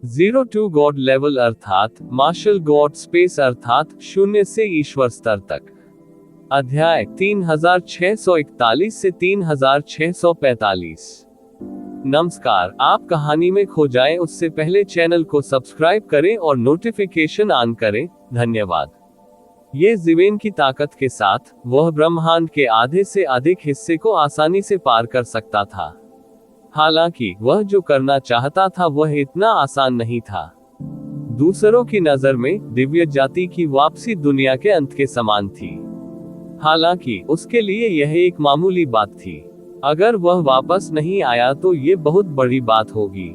Zero to God level अर्थात martial God space अर्थात शून्य से ईश्वर स्तर तक। अध्याय 3641 से 3645। नमस्कार, आप कहानी में खो जाएं उससे पहले चैनल को सब्सक्राइब करें और नोटिफिकेशन ऑन करें। धन्यवाद। ये जीवेन की ताकत के साथ वह ब्रह्मांड के आधे से अधिक हिस्से को आसानी से पार कर सकता था। हालांकि वह जो करना चाहता था वह इतना आसान नहीं था। दूसरों की नजर में दिव्य जाति की वापसी दुनिया के अंत के समान थी। हालांकि उसके लिए यह एक मामूली बात थी। अगर वह वापस नहीं आया तो ये बहुत बड़ी बात होगी।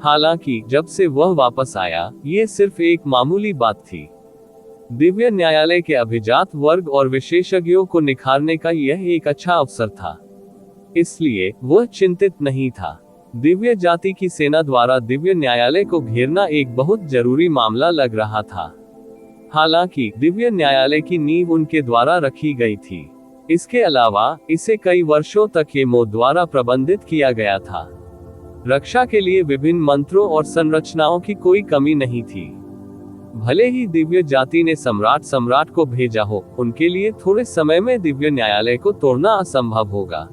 हालांकि जब से वह वापस आया, ये सिर्फ एक मामूली बात थी। दिव्य न्यायालय के अभिजात वर्ग और विशेषज्ञों को निखारने का यह एक अच्छा अवसर था, इसलिए वह चिंतित नहीं था। दिव्य जाति की सेना द्वारा दिव्य न्यायालय को घेरना एक बहुत जरूरी मामला लग रहा था। हालांकि दिव्य न्यायालय की नींव उनके द्वारा रखी गई थी। इसके अलावा इसे कई वर्षों तक येमो द्वारा प्रबंधित किया गया था। रक्षा के लिए विभिन्न मंत्रों और संरचनाओं की कोई कमी नहीं थी। भले ही दिव्य जाति ने सम्राट को भेजा हो, उनके लिए थोड़े समय में दिव्य न्यायालय को तोड़ना असंभव होगा,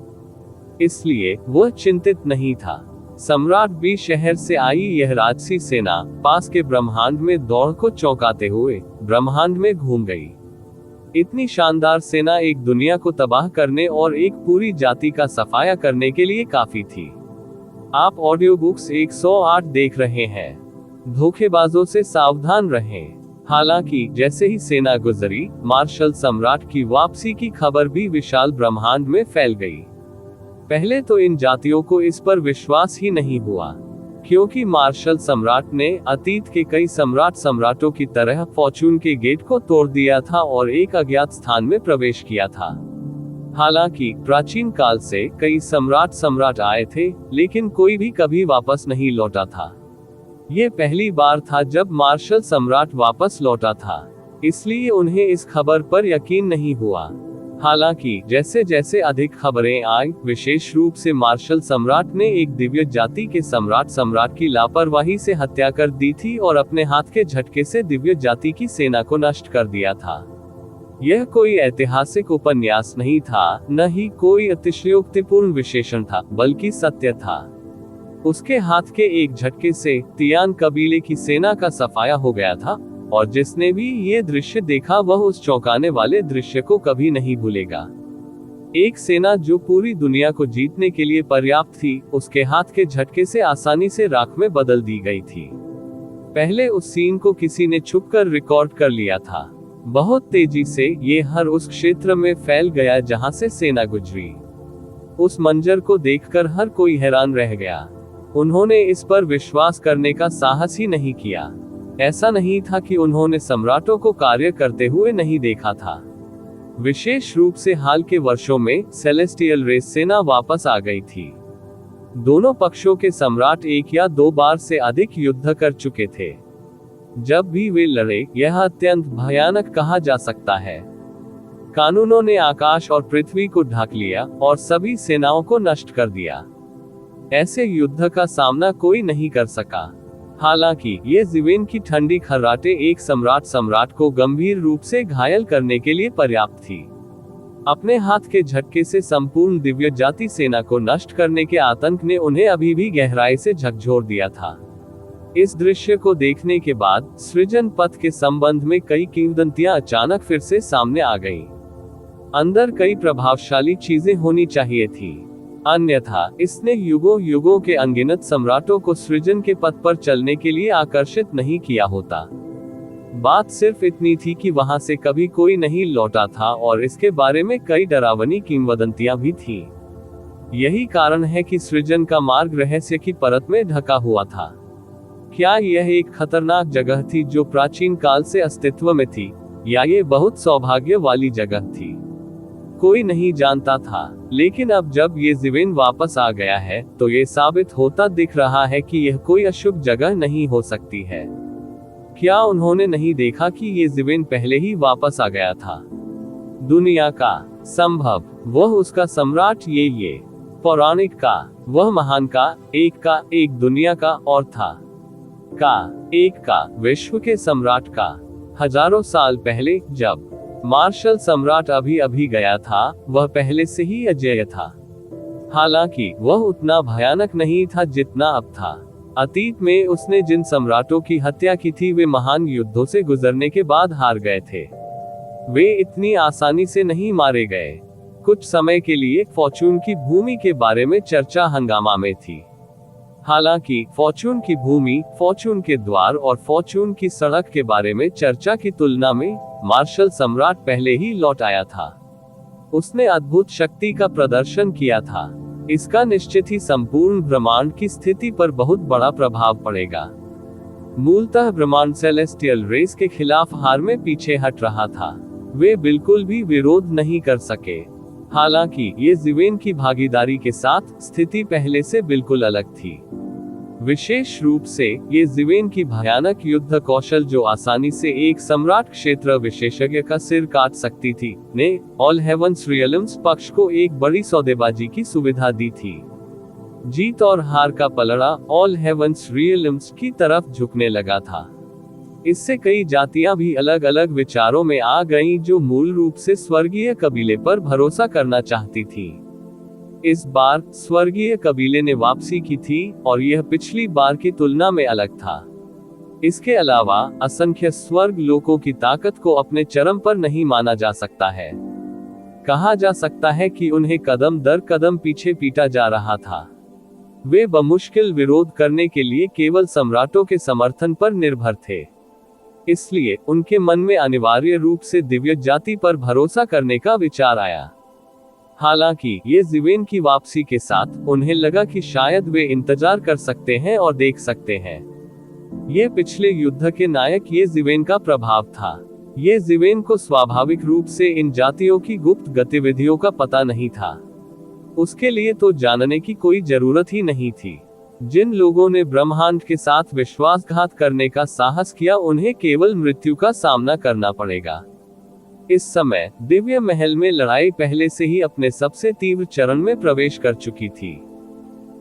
इसलिए वह चिंतित नहीं था। सम्राट भी शहर से आई यह राजसी सेना पास के ब्रह्मांड में दौड़ को चौंकाते हुए ब्रह्मांड में घूम गई। इतनी शानदार सेना एक दुनिया को तबाह करने और एक पूरी जाति का सफाया करने के लिए काफी थी। आप ऑडियो बुक्स 108 देख रहे हैं। धोखेबाजों से सावधान रहें। हालांकि जैसे ही सेना गुजरी, मार्शल सम्राट की वापसी की खबर भी विशाल ब्रह्मांड में फैल गई। पहले तो इन जातियों को इस पर विश्वास ही नहीं हुआ, क्योंकि मार्शल सम्राट ने अतीत के कई सम्राटों की तरह फॉर्चून के गेट को तोड़ दिया था और एक अज्ञात स्थान में प्रवेश किया था। हालांकि प्राचीन काल से कई सम्राट आए थे, लेकिन कोई भी कभी वापस नहीं लौटा था। ये पहली बार था जब मार्शल सम्राट वापस लौटा था, इसलिए उन्हें इस खबर पर यकीन नहीं हुआ। हालांकि जैसे जैसे अधिक खबरें आई, विशेष रूप से मार्शल सम्राट ने एक दिव्य जाति के सम्राट की लापरवाही से हत्या कर दी थी और अपने हाथ के झटके से दिव्य जाति की सेना को नष्ट कर दिया था। यह कोई ऐतिहासिक उपन्यास नहीं था, न ही कोई अतिशयोक्तिपूर्ण विशेषण था, बल्कि सत्य था। उसके हाथ के एक झटके से तियान कबीले की सेना का सफाया हो गया था, और जिसने भी ये दृश्य देखा वह उस चौंकाने वाले दृश्य को कभी नहीं भूलेगा। एक सेना जो पूरी दुनिया को जीतने के लिए पर्याप्त थी, उसके हाथ के झटके से आसानी से राख में बदल दी गई थी। पहले उस सीन को किसी ने छुपकर रिकॉर्ड कर लिया था। बहुत तेजी से ये हर उस क्षेत्र में फैल गया जहां से सेना गुजरी। उस मंजर को देखकर हर कोई हैरान रह गया। उन्होंने इस पर विश्वास करने का साहस ही नहीं किया। ऐसा नहीं था कि उन्होंने सम्राटों को कार्य करते हुए नहीं देखा था। विशेष रूप से हाल के वर्षों में सेलेस्टियल रेस सेना वापस आ गई थी। दोनों पक्षों के सम्राट एक या दो बार से अधिक युद्ध कर चुके थे। जब भी वे लड़े, यह अत्यंत भयानक कहा जा सकता है। कानूनों ने आकाश और पृथ्वी को ढक लिया और सभी सेनाओं को नष्ट कर दिया। ऐसे युद्ध का सामना कोई नहीं कर सका। हालांकि ये जीवेन की ठंडी खर्राटे एक सम्राट को गंभीर रूप से घायल करने के लिए पर्याप्त थी। अपने हाथ के झटके से संपूर्ण दिव्य जाति सेना को नष्ट करने के आतंक ने उन्हें अभी भी गहराई से झकझोर दिया था। इस दृश्य को देखने के बाद सृजन पथ के संबंध में कई किंवदंतियां अचानक फिर से सामने आ गईं। अंदर कई प्रभावशाली चीजें होनी चाहिए थी, अन्यथा इसने युगों के अनगिनत सम्राटों को सृजन के पथ पर चलने के लिए आकर्षित नहीं किया होता। बात सिर्फ इतनी थी कि वहां से कभी कोई नहीं लौटा था और इसके बारे में कई डरावनी किंवदंतियां भी थीं। यही कारण है कि सृजन का मार्ग रहस्य की परत में ढका हुआ था। क्या यह एक खतरनाक जगह थी जो प्राचीन काल से अस्तित्व में थी, या ये बहुत सौभाग्य वाली जगह थी? कोई नहीं जानता था, लेकिन अब जब ये जीवेन वापस आ गया है, तो ये साबित होता दिख रहा है कि यह कोई अशुभ जगह नहीं हो सकती है। क्या उन्होंने नहीं देखा कि ये जीवेन पहले ही वापस आ गया था? दुनिया का संभव, वह उसका सम्राट, ये पौराणिक का, वह महान का, एक दुनिया का और था। एक का विश्व के सम्राट का। हजारों साल पहले जब मार्शल सम्राट अभी अभी गया था, वह पहले से ही अजेय था। हालांकि वह उतना भयानक नहीं था जितना अब था। अतीत में उसने जिन सम्राटों की हत्या की थी वे महान युद्धों से गुजरने के बाद हार गए थे। वे इतनी आसानी से नहीं मारे गए। कुछ समय के लिए फॉर्चून की भूमि के बारे में चर्चा हंगामा में थी। हालांकि फॉर्चून की भूमि, फॉर्चून के द्वार और फॉर्चून की सड़क के बारे में चर्चा की तुलना में मार्शल सम्राट पहले ही लौट आया था। उसने अद्भुत शक्ति का प्रदर्शन किया था। इसका निश्चित ही संपूर्ण ब्रह्मांड की स्थिति पर बहुत बड़ा प्रभाव पड़ेगा। मूलतः ब्रह्मांड सेलेस्टियल रेस के खिलाफ हार में पीछे हट रहा था। वे बिल्कुल भी विरोध नहीं कर सके। हालांकि ये ज़िवेन की भागीदारी के साथ स्थिति पहले से बिल्कुल अलग थी। विशेष रूप से ये ज़िवेन की भयानक युद्ध कौशल जो आसानी से एक सम्राट क्षेत्र विशेषज्ञ का सिर काट सकती थी, ने ऑल हेवंस रियल्म्स पक्ष को एक बड़ी सौदेबाजी की सुविधा दी थी। जीत और हार का पलड़ा ऑल हेवंस रियल्म्स की तरफ झुकने लगा था। इससे कई जातियां भी अलग अलग विचारों में आ गईं जो मूल रूप से स्वर्गीय कबीले पर भरोसा करना चाहती थी। इस बार स्वर्गीय कबीले ने वापसी की थी और यह पिछली बार की तुलना में अलग था। इसके अलावा असंख्य स्वर्ग लोकों की ताकत को अपने चरम पर नहीं माना जा सकता है। कहा जा सकता है कि उन्हें कदम दर कदम पीछे पीटा जा रहा था। वे बमुश्किल विरोध करने के लिए केवल सम्राटों के समर्थन पर निर्भर थे। इसलिए उनके मन में अनिवार्य रूप से दिव्य जाति पर भरोसा करने का विचार आया। हालांकि ये ज़िवेन की वापसी के साथ उन्हें लगा कि शायद वे इंतजार कर सकते हैं और देख सकते हैं। ये पिछले युद्ध के नायक ये ज़िवेन का प्रभाव था। ये ज़िवेन को स्वाभाविक रूप से इन जातियों की गुप्त गतिविधियों का पता नहीं था। उसके लिए तो जानने की कोई जरूरत ही नहीं थी। जिन लोगों ने ब्रह्मांड के साथ विश्वासघात करने का साहस किया उन्हें केवल मृत्यु का सामना करना पड़ेगा। इस समय दिव्य महल में लड़ाई पहले से ही अपने सबसे तीव्र चरण में प्रवेश कर चुकी थी।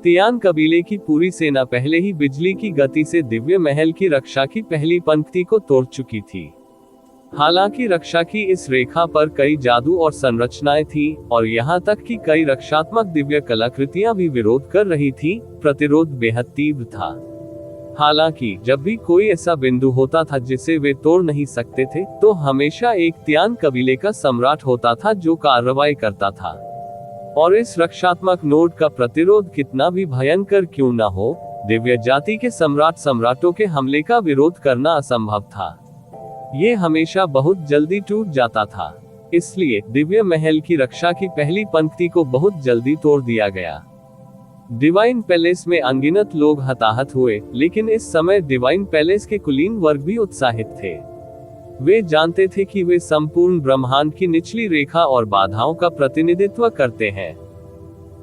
तियान कबीले की पूरी सेना पहले ही बिजली की गति से दिव्य महल की रक्षा की पहली पंक्ति को तोड़ चुकी थी। हालांकि रक्षा की इस रेखा पर कई जादू और संरचनाएं थीं और यहाँ तक कि कई रक्षात्मक दिव्य कलाकृतियां भी विरोध कर रही थीं, प्रतिरोध बेहद तीव्र था। हालांकि जब भी कोई ऐसा बिंदु होता था जिसे वे तोड़ नहीं सकते थे, तो हमेशा एक तियान कबीले का सम्राट होता था जो कार्रवाई करता था। और इस रक्षात्मक नोड का प्रतिरोध कितना भी भयंकर क्यों न हो, दिव्य जाति के सम्राटों के हमले का विरोध करना असंभव था। ये हमेशा बहुत जल्दी टूट जाता था। इसलिए दिव्य महल की रक्षा की पहली पंक्ति को बहुत जल्दी तोड़ दिया गया। डिवाइन पैलेस में अनगिनत लोग हताहत हुए, लेकिन इस समय डिवाइन पैलेस के कुलीन वर्ग भी उत्साहित थे। वे जानते थे कि वे संपूर्ण ब्रह्मांड की निचली रेखा और बाधाओं का प्रतिनिधित्व करते हैं।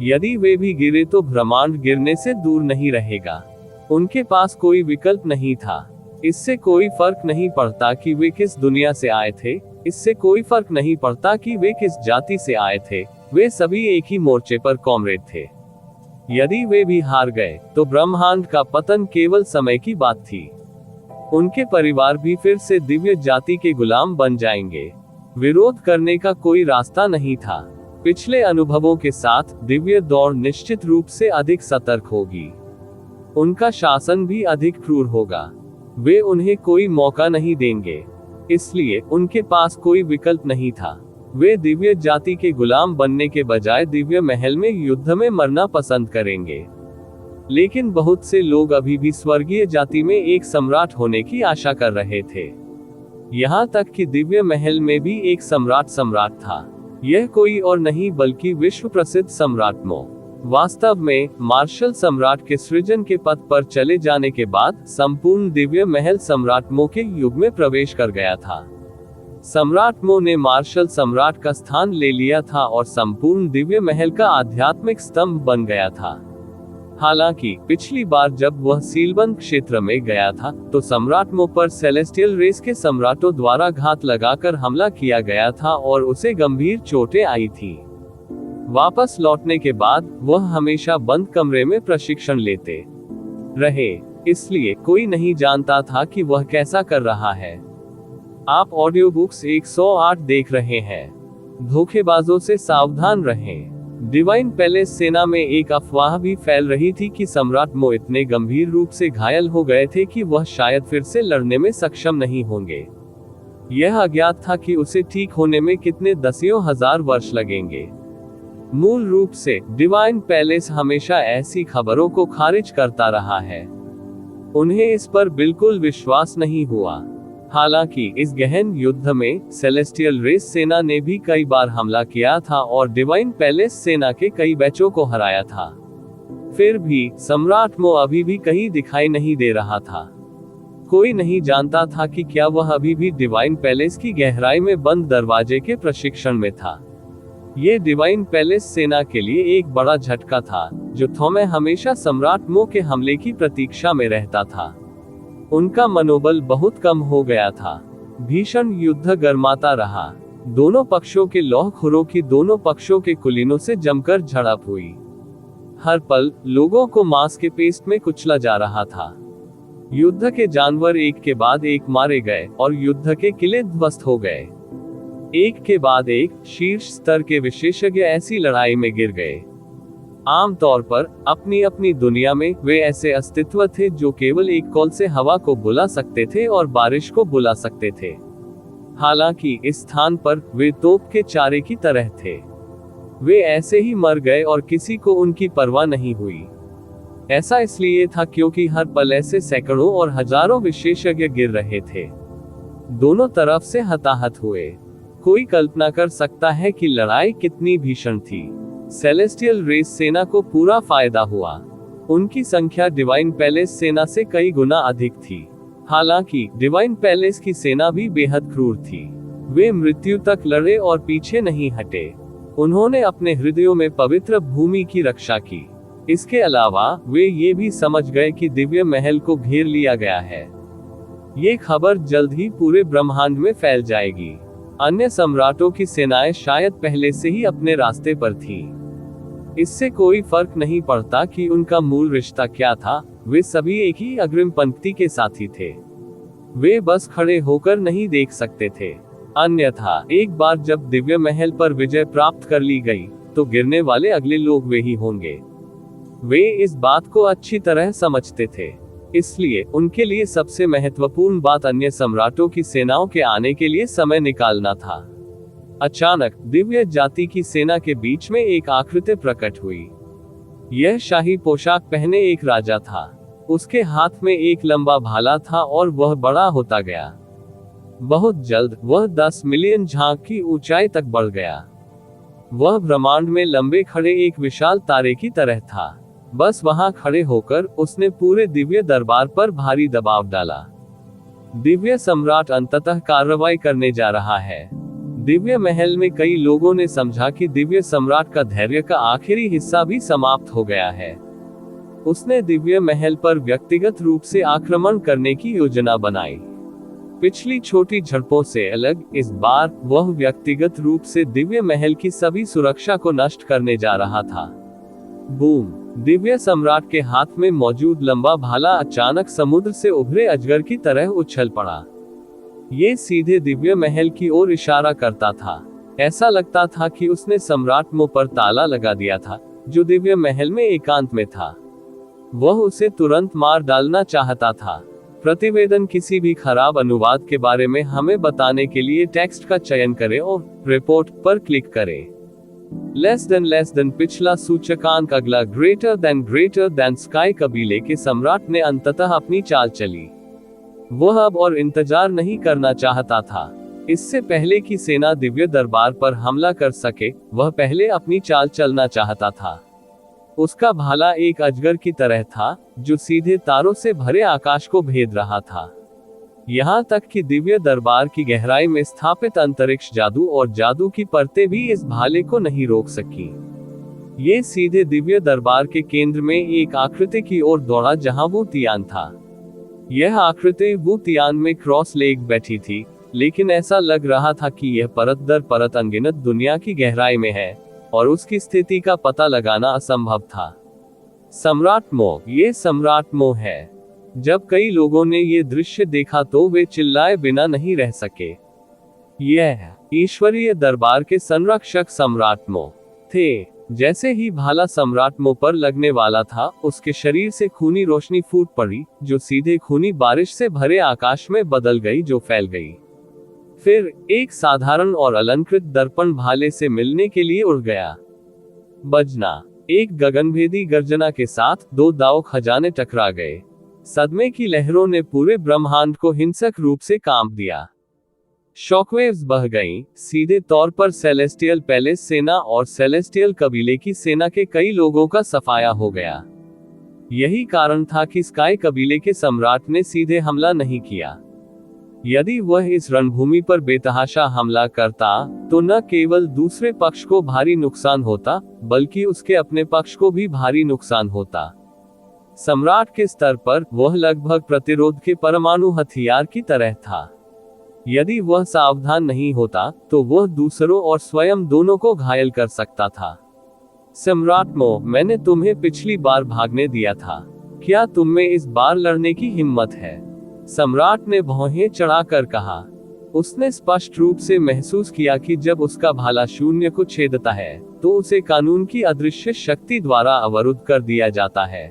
यदि वे भी गिरे तो ब्रह्मांड गिरने से दूर नहीं रहेगा। उनके पास कोई विकल्प नहीं था। इससे कोई फर्क नहीं पड़ता कि वे किस दुनिया से आए थे, इससे कोई फर्क नहीं पड़ता कि वे किस जाति से आए थे, वे सभी एक ही मोर्चे पर कॉमरेड थे। यदि वे भी हार गए तो ब्रह्मांड का पतन केवल समय की बात थी। उनके परिवार भी फिर से दिव्य जाति के गुलाम बन जाएंगे। विरोध करने का कोई रास्ता नहीं था। पिछले अनुभवों के साथ दिव्य दौड़ निश्चित रूप से अधिक सतर्क होगी। उनका शासन भी अधिक क्रूर होगा। वे उन्हें कोई मौका नहीं देंगे। इसलिए उनके पास कोई विकल्प नहीं था। वे दिव्य जाति के गुलाम बनने के बजाय दिव्य महल में युद्ध में मरना पसंद करेंगे। लेकिन बहुत से लोग अभी भी स्वर्गीय जाति में एक सम्राट होने की आशा कर रहे थे। यहाँ तक कि दिव्य महल में भी एक सम्राट था। यह कोई और नहीं बल्कि विश्व प्रसिद्ध सम्राट मो। वास्तव में मार्शल सम्राट के सृजन के पथ पर चले जाने के बाद संपूर्ण दिव्य महल सम्राट मो के युग में प्रवेश कर गया था। सम्राट मो ने मार्शल सम्राट का स्थान ले लिया था और संपूर्ण दिव्य महल का आध्यात्मिक स्तंभ बन गया था। हालांकि पिछली बार जब वह सीलबंद क्षेत्र में गया था तो सम्राट मो पर सेलेस्टियल रेस के सम्राटों द्वारा घात लगाकर हमला किया गया था और उसे गंभीर चोटें आई थी। वापस लौटने के बाद वह हमेशा बंद कमरे में प्रशिक्षण लेते रहे। इसलिए कोई नहीं जानता था कि वह कैसा कर रहा है। आप ऑडियो बुक्स 108 देख रहे हैं। धोखेबाजों से सावधान रहें। डिवाइन पैलेस सेना में एक अफवाह भी फैल रही थी कि सम्राट मो इतने गंभीर रूप से घायल हो गए थे कि वह शायद फिर से लड़ने में सक्षम नहीं होंगे। यह अज्ञात था कि उसे ठीक होने में कितने दसियों हजार वर्ष लगेंगे। मूल रूप से डिवाइन पैलेस हमेशा ऐसी खबरों को खारिज करता रहा है। उन्हें इस पर बिल्कुल विश्वास नहीं हुआ। हालांकि इस गहन युद्ध में सेलेस्टियल रेस सेना ने भी कई बार हमला किया था और डिवाइन पैलेस सेना के कई बैचों को हराया था। फिर भी सम्राट मो अभी भी कहीं दिखाई नहीं दे रहा था। कोई नहीं जानता था कि क्या वह अभी भी डिवाइन पैलेस की गहराई में बंद दरवाजे के प्रशिक्षण में था। ये डिवाइन पैलेस सेना के लिए एक बड़ा झटका था, जो थॉमे हमेशा सम्राट मो के हमले की प्रतीक्षा में रहता था। उनका मनोबल बहुत कम हो गया था। भीषण युद्ध गर्माता रहा। दोनों पक्षों के लौहखोरों की दोनों पक्षों के कुलीनों से जमकर झड़प हुई। हर पल लोगों को मांस के पेस्ट में कुचला जा रहा था। युद्ध के जानवर एक के बाद एक मारे गए और युद्ध के किले ध्वस्त हो गए। एक के बाद एक शीर्ष स्तर के विशेषज्ञ ऐसी लड़ाई में गिर गए। आमतौर पर अपनी अपनी दुनिया में वे ऐसे अस्तित्व थे जो केवल एक कॉल से हवा को बुला सकते थे और बारिश को बुला सकते थे। हालांकि इस स्थान पर वे तोप के चारे की तरह थे। वे ऐसे ही मर गए और किसी को उनकी परवाह नहीं हुई। ऐसा इसलिए था क्योंकि हर पल ऐसे सैकड़ों और हजारों विशेषज्ञ गिर रहे थे। दोनों तरफ से हताहत हुए। कोई कल्पना कर सकता है कि लड़ाई कितनी भीषण थी। सेलेस्टियल रेस सेना को पूरा फायदा हुआ। उनकी संख्या डिवाइन पैलेस सेना से कई गुना अधिक थी। हालांकि डिवाइन पैलेस की सेना भी बेहद क्रूर थी। वे मृत्यु तक लड़े और पीछे नहीं हटे। उन्होंने अपने हृदयों में पवित्र भूमि की रक्षा की। इसके अलावा वे ये भी समझ गए कि दिव्य महल को घेर लिया गया है। ये खबर जल्द ही पूरे ब्रह्मांड में फैल जाएगी। अन्य सम्राटों की सेनाएं शायद पहले से ही अपने रास्ते पर थीं। इससे कोई फर्क नहीं पड़ता कि उनका मूल रिश्ता क्या था, वे सभी एक ही अग्रिम पंक्ति के साथी थे। वे बस खड़े होकर नहीं देख सकते थे। अन्यथा एक बार जब दिव्य महल पर विजय प्राप्त कर ली गई, तो गिरने वाले अगले लोग वे ही होंगे। वे इस बात को अच्छी तरह समझते थे। इसलिए उनके लिए सबसे महत्वपूर्ण बात अन्य सम्राटों की सेनाओं के आने के लिए समय निकालना था। अचानक दिव्य जाति की सेना के बीच में एक आकृति प्रकट हुई। यह शाही पोशाक पहने एक राजा था। उसके हाथ में एक लंबा भाला था और वह बड़ा होता गया। बहुत जल्द वह 10 मिलियन झांक की ऊंचाई तक बढ़ गया। वह ब्रह्मांड में लंबे खड़े एक विशाल तारे की तरह था। बस वहां खड़े होकर उसने पूरे दिव्य दरबार पर भारी दबाव डाला। दिव्य सम्राट अंततः कार्रवाई करने जा रहा है। दिव्य महल में कई लोगों ने समझा कि दिव्य सम्राट का धैर्य का आखिरी हिस्सा भी समाप्त हो गया है। उसने दिव्य महल पर व्यक्तिगत रूप से आक्रमण करने की योजना बनाई। पिछली छोटी झड़पों से अलग इस बार वह व्यक्तिगत रूप से दिव्य महल की सभी सुरक्षा को नष्ट करने जा रहा था। बूम! दिव्य सम्राट के हाथ में मौजूद लंबा भाला अचानक समुद्र से उभरे अजगर की तरह उछल पड़ा। ये सीधे दिव्य महल की ओर इशारा करता था। ऐसा लगता था कि उसने सम्राट मो पर ताला लगा दिया था, जो दिव्य महल में एकांत में था। वह उसे तुरंत मार डालना चाहता था। प्रतिवेदन किसी भी खराब अनुवाद के बारे में हमें बताने के लिए टेक्स्ट का चयन करें और रिपोर्ट पर क्लिक करें। लेस देन पिछला सूचकांक अगला ग्रेटर देन स्काई कबीले के सम्राट ने अंततः अपनी चाल चली। वह अब और इंतजार नहीं करना चाहता था। इससे पहले कि सेना दिव्य दरबार पर हमला कर सके, वह पहले अपनी चाल चलना चाहता था। उसका भाला एक अजगर की तरह था, जो सीधे तारों से भरे आकाश को भेद रहा था। यहाँ तक कि दिव्य दरबार की गहराई में स्थापित अंतरिक्ष जादू और जादू की परतें भी इस भाले को नहीं रोक सकी। ये सीधे दिव्य दरबार के केंद्र में एक आकृति की ओर दौड़ा जहां वो तियान था। यह आकृति वो तियान में क्रॉस लेग बैठी थी, लेकिन ऐसा लग रहा था कि यह परत दर परत अनगिनत दुनिया की गहराई में है और उसकी स्थिति का पता लगाना असंभव था। सम्राट मो, ये सम्राट मो है। जब कई लोगों ने ये दृश्य देखा तो वे चिल्लाए बिना नहीं रह सके। यह ईश्वरीय दरबार के संरक्षक सम्राट मो थे। जैसे ही भाला सम्राट मो पर लगने वाला था, उसके शरीर से खूनी रोशनी फूट पड़ी, जो सीधे खूनी बारिश से भरे आकाश में बदल गई, जो फैल गई। फिर एक साधारण और अलंकृत दर्पण भाले से मिलने के लिए उड़ गया। बजना एक गगनभेदी गर्जना के साथ दो दाव खजाने टकरा गए। सदमे की लहरों ने पूरे ब्रह्मांड को हिंसक रूप से कांप दिया। शॉकवेव्स बह गईं, सीधे तौर पर सेलेस्टियल पैलेस सेना और सेलेस्टियल कबीले की सेना के कई लोगों का सफाया हो गया। यही कारण था कि स्काई कबीले के सम्राट ने सीधे हमला नहीं किया। यदि वह इस रणभूमि पर बेतहाशा हमला करता, तो न केवल दूसरे पक्ष को भारी नुकसान होता, बल्कि उसके अपने पक्ष को भी भारी नुकसान होता। सम्राट के स्तर पर वह लगभग प्रतिरोध के परमाणु हथियार की तरह था। यदि वह सावधान नहीं होता, तो वह दूसरों और स्वयं दोनों को घायल कर सकता था। सम्राट मो, मैंने तुम्हें पिछली बार भागने दिया था, क्या तुम में इस बार लड़ने की हिम्मत है? सम्राट ने भौहें चढ़ाकर कहा। उसने स्पष्ट रूप से महसूस किया कि जब उसका भाला शून्य को छेदता है, तो उसे कानून की अदृश्य शक्ति द्वारा अवरुद्ध कर दिया जाता है।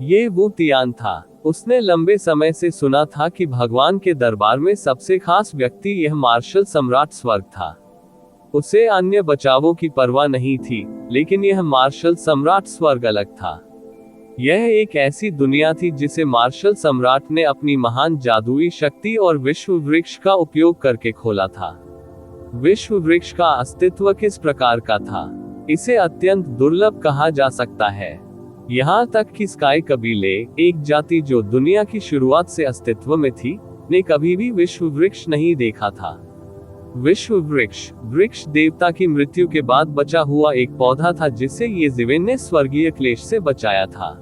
ये वो तियान था। उसने लंबे समय से सुना था कि भगवान के दरबार में सबसे खास व्यक्ति यह मार्शल सम्राट स्वर्ग था। उसे अन्य बचावों की परवाह नहीं थी, लेकिन यह मार्शल सम्राट स्वर्ग अलग था। यह एक ऐसी दुनिया थी जिसे मार्शल सम्राट ने अपनी महान जादुई शक्ति और विश्व वृक्ष का उपयोग करके खोला था। विश्व वृक्ष का अस्तित्व किस प्रकार का था? इसे अत्यंत दुर्लभ कहा जा सकता है। यहाँ तक कि स्काई कबीले, एक जाति जो दुनिया की शुरुआत से अस्तित्व में थी, ने कभी भी विश्व वृक्ष नहीं देखा था। विश्व वृक्ष वृक्ष देवता की मृत्यु के बाद बचा हुआ एक पौधा था, जिसे येज़ेवेन ने स्वर्गीय क्लेश से बचाया था।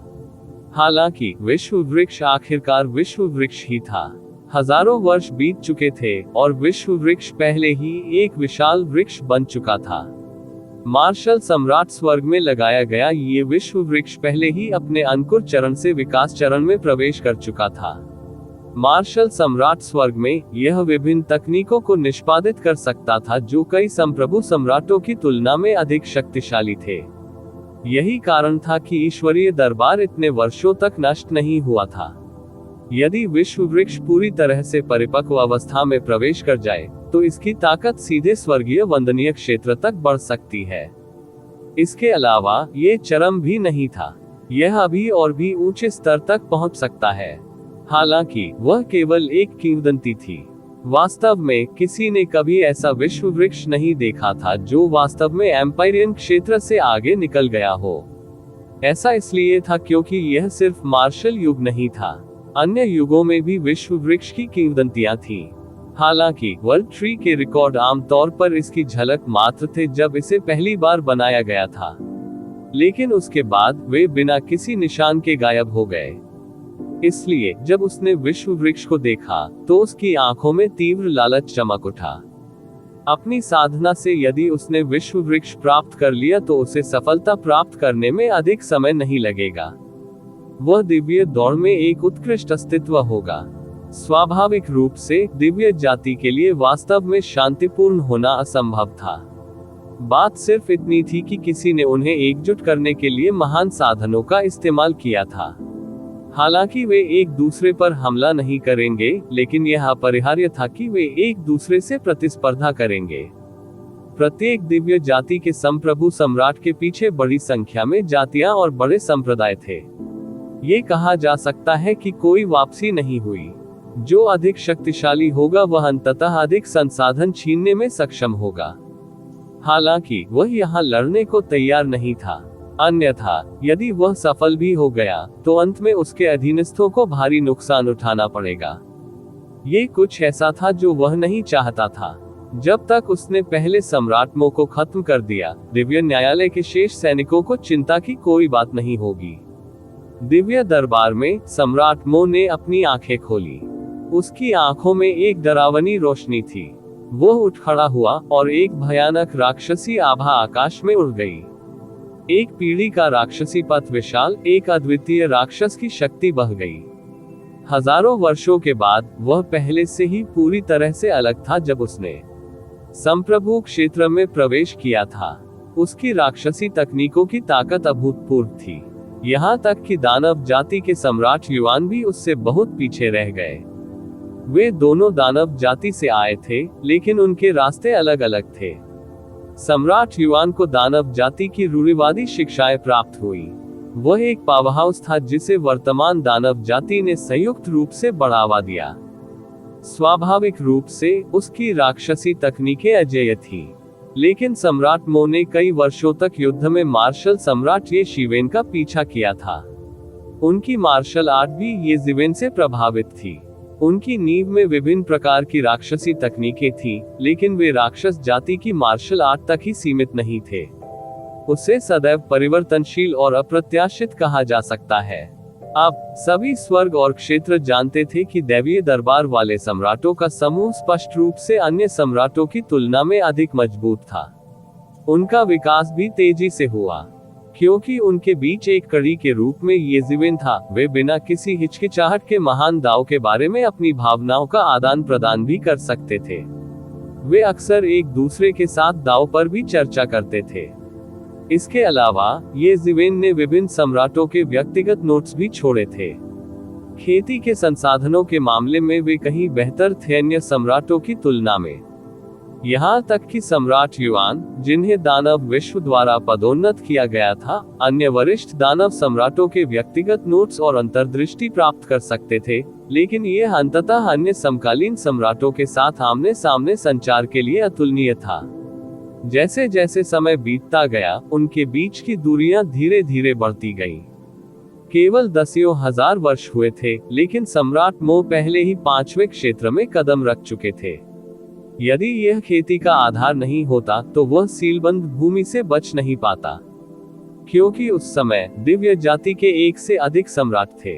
हालांकि विश्व वृक्ष आखिरकार विश्व वृक्ष ही था। हजारों वर्ष बीत चुके थे और विश्व वृक्ष पहले ही एक विशाल वृक्ष बन चुका था। मार्शल सम्राट स्वर्ग में लगाया गया ये विश्व वृक्ष पहले ही अपने अंकुर चरण से विकास चरण में प्रवेश कर चुका था। मार्शल सम्राट स्वर्ग में यह विभिन्न तकनीकों को निष्पादित कर सकता था, जो कई संप्रभु सम्राटों की तुलना में अधिक शक्तिशाली थे। यही कारण था कि ईश्वरीय दरबार इतने वर्षों तक नष्ट नहीं हुआ था। यदि विश्व वृक्ष पूरी तरह से परिपक्व अवस्था में प्रवेश कर जाए, तो इसकी ताकत सीधे स्वर्गीय वंदनीय क्षेत्र तक बढ़ सकती है। इसके अलावा ये चरम भी नहीं था, यह अभी और भी ऊंचे स्तर तक पहुंच सकता है। हालांकि वह केवल एक किंवदंती थी। वास्तव में किसी ने कभी ऐसा विश्व वृक्ष नहीं देखा था जो वास्तव में एम्पायरियन क्षेत्र से आगे निकल गया हो। ऐसा इसलिए था क्योंकि यह सिर्फ मार्शल युग नहीं था, अन्य युगों में भी विश्व वृक्ष की किंवदंतियां थीं। हालांकि वर्ल्ड ट्री के रिकॉर्ड आमतौर पर इसकी झलक मात्र थे जब इसे पहली बार बनाया गया था, लेकिन उसके बाद वे बिना किसी निशान के गायब हो गए। इसलिए जब उसने विश्व वृक्ष को देखा, तो उसकी आंखों में तीव्र लालच चमक उठा। अपनी साधना से यदि उसने विश्व वृक्ष प्राप्त कर लिया, तो उसे सफलता प्राप्त करने में अधिक समय नहीं लगेगा। वह दिव्य दौड़ में एक उत्कृष्ट अस्तित्व होगा। स्वाभाविक रूप से दिव्य जाति के लिए वास्तव में शांतिपूर्ण होना असंभव था। बात सिर्फ इतनी थी कि किसी ने उन्हें एकजुट करने के लिए महान साधनों का इस्तेमाल किया था। हालांकि वे एक दूसरे पर हमला नहीं करेंगे, लेकिन यह अपरिहार्य था कि वे एक दूसरे से प्रतिस्पर्धा करेंगे। प्रत्येक दिव्य जाति के संप्रभु सम्राट के पीछे बड़ी संख्या में जातियां और बड़े संप्रदाय थे। ये कहा जा सकता है कि कोई वापसी नहीं हुई। जो अधिक शक्तिशाली होगा वह अंततः अधिक संसाधन छीनने में सक्षम होगा। हालांकि वह यहाँ लड़ने को तैयार नहीं था। अन्यथा यदि वह सफल भी हो गया, तो अंत में उसके अधीनस्थों को भारी नुकसान उठाना पड़ेगा। ये कुछ ऐसा था जो वह नहीं चाहता था। जब तक उसने पहले सम्राट मो को खत्म कर दिया, दिव्य न्यायालय के शेष सैनिकों को चिंता की कोई बात नहीं होगी। दिव्य दरबार में सम्राट मो ने अपनी आंखें खोली। उसकी आंखों में एक डरावनी रोशनी थी। वह उठ खड़ा हुआ और एक भयानक राक्षसी आभा आकाश में उड़ गई। एक पीढ़ी का राक्षसी पथ विशाल, एक अद्वितीय राक्षस की शक्ति बह गई। हजारों वर्षों के बाद वह पहले से ही पूरी तरह से अलग था। जब उसने संप्रभु क्षेत्र में प्रवेश किया था, उसकी राक्षसी तकनीकों की ताकत अभूतपूर्व थी। यहाँ तक कि दानव जाति के सम्राट युआन भी उससे बहुत पीछे रह गए। वे दोनों दानव जाति से आए थे, लेकिन उनके रास्ते अलग अलग थे। सम्राट युआन को दानव जाति की रूढ़िवादी शिक्षाएं प्राप्त हुई। वह एक पावरहाउस था जिसे वर्तमान दानव जाति ने संयुक्त रूप से बढ़ावा दिया। स्वाभाविक रूप से उसकी राक्षसी तकनीकें अजेय थी, लेकिन सम्राट मो ने कई वर्षों तक युद्ध में मार्शल सम्राट ये शिवेन का पीछा किया था। उनकी मार्शल आर्ट भी ये जिवेन से प्रभावित थी। उनकी नींव में विभिन्न प्रकार की राक्षसी तकनीकें थीं, लेकिन वे राक्षस जाति की मार्शल आर्ट तक ही सीमित नहीं थे। उसे सदैव परिवर्तनशील और अप्रत्याशित कहा जा सकता है। अब सभी स्वर्ग और क्षेत्र जानते थे कि दैवीय दरबार वाले सम्राटों का समूह स्पष्ट रूप से अन्य सम्राटों की तुलना में अधिक मजबूत था। उनका विकास भी तेजी से हुआ, क्योंकि उनके बीच एक कड़ी के रूप में ये जिवेन था। वे बिना किसी हिचकिचाहट के महान दाव के बारे में अपनी भावनाओं का आदान प्रदान भी कर सकते थे। वे अक्सर एक दूसरे के साथ दाव पर भी चर्चा करते थे। इसके अलावा ये जिवेन ने विभिन्न सम्राटों के व्यक्तिगत नोट्स भी छोड़े थे। खेती के संसाधनों के मामले में वे कहीं बेहतर थे अन्य सम्राटों की तुलना में। यहाँ तक कि सम्राट युआन, जिन्हें दानव विश्व द्वारा पदोन्नत किया गया था, अन्य वरिष्ठ दानव सम्राटों के व्यक्तिगत नोट्स और अंतर्दृष्टि प्राप्त कर सकते थे, लेकिन यह अंततः अन्य समकालीन सम्राटों के साथ आमने सामने संचार के लिए अतुलनीय था। जैसे जैसे समय बीतता गया, उनके बीच की दूरियां धीरे धीरे बढ़ती गईं। केवल दसियों हजार वर्ष हुए थे, लेकिन सम्राट मो पहले ही 5वें क्षेत्र में कदम रख चुके थे। यदि यह खेती का आधार नहीं होता, तो वह सीलबंद भूमि से बच नहीं पाता, क्योंकि उस समय दिव्य जाति के एक से अधिक सम्राट थे।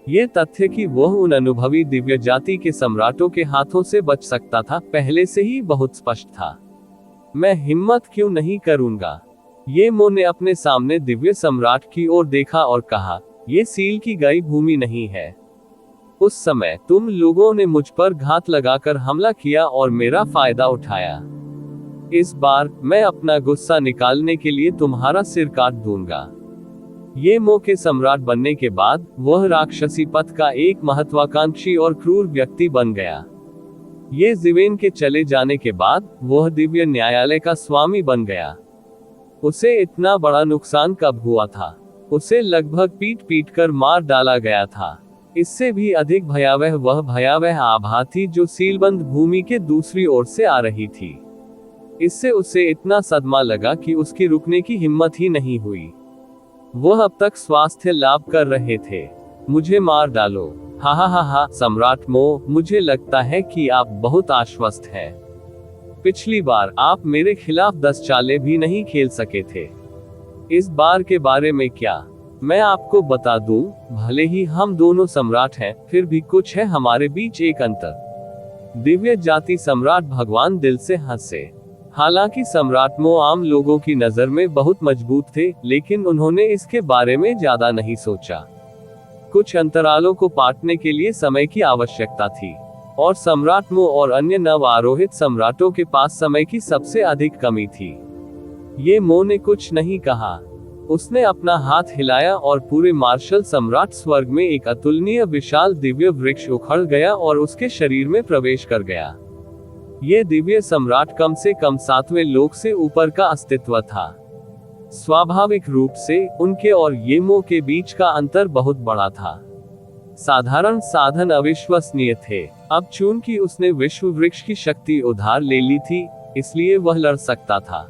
यह तथ्य कि वह उन अनुभवी दिव्य जाति के सम्राटों के हाथों से बच सकता था, पहले से ही बहुत स्पष्ट था। मैं हिम्मत क्यों नहीं करूंगा? ये मो ने अपने सामने दिव्य सम्राट की ओर देखा और कहा, यह सील की गई भूमि नहीं है। उस समय तुम लोगों ने मुझ पर घात लगाकर हमला किया और मेरा फायदा उठाया। इस बार मैं अपना गुस्सा निकालने के लिए तुम्हारा सिर काट दूंगा। ये मो के सम्राट बनने के बाद वह राक्षसी पथ का एक महत्वाकांक्षी और क्रूर व्यक्ति बन गया। ये जिवेन के चले जाने के बाद वह दिव्य न्यायालय का स्वामी बन गया। उसे इतना बड़ा नुकसान कब हुआ था? उसे लगभग पीट पीट कर मार डाला गया था। इससे भी अधिक भयावह वह भयावह आभा थी जो सीलबंद भूमि के दूसरी ओर से आ रही थी। इससे उसे इतना सदमा लगा कि उसकी रुकने की हिम्मत ही नहीं हुई। वह अब तक स्वास्थ्य लाभ कर रहे थे। मुझे मार डालो। हा हा हा हा, सम्राट मो, मुझे लगता है कि आप बहुत आश्वस्त हैं। पिछली बार आप मेरे खिलाफ 10 चालें भी नहीं खेल सके थे। इस बार के बारे में क्या? मैं आपको बता दूं, भले ही हम दोनों सम्राट हैं, फिर भी कुछ है हमारे बीच एक अंतर। दिव्य जाति सम्राट भगवान दिल से हंसे। हालांकि सम्राट मो आम लोगों की नजर में बहुत मजबूत थे, लेकिन उन्होंने इसके बारे में ज्यादा नहीं सोचा। कुछ अंतरालों को पाटने के लिए समय की आवश्यकता थी, और सम्राट मो और अन्य नव आरोहित सम्राटों के पास समय की सबसे अधिक कमी थी। ये मो ने कुछ नहीं कहा। उसने अपना हाथ हिलाया और पूरे मार्शल सम्राट स्वर्ग में एक अतुलनीय विशाल दिव्य वृक्ष उखड़ गया और उसके शरीर में प्रवेश कर गया। ये दिव्य सम्राट कम से कम 7वें लोक से ऊपर का अस्तित्व था। स्वाभाविक रूप से उनके और ये मो के बीच का अंतर बहुत बड़ा था। साधारण साधन अविश्वसनीय थे। अब चूंकि उसने विश्व वृक्ष की शक्ति उधार ले ली थी, इसलिए वह लड़ सकता था।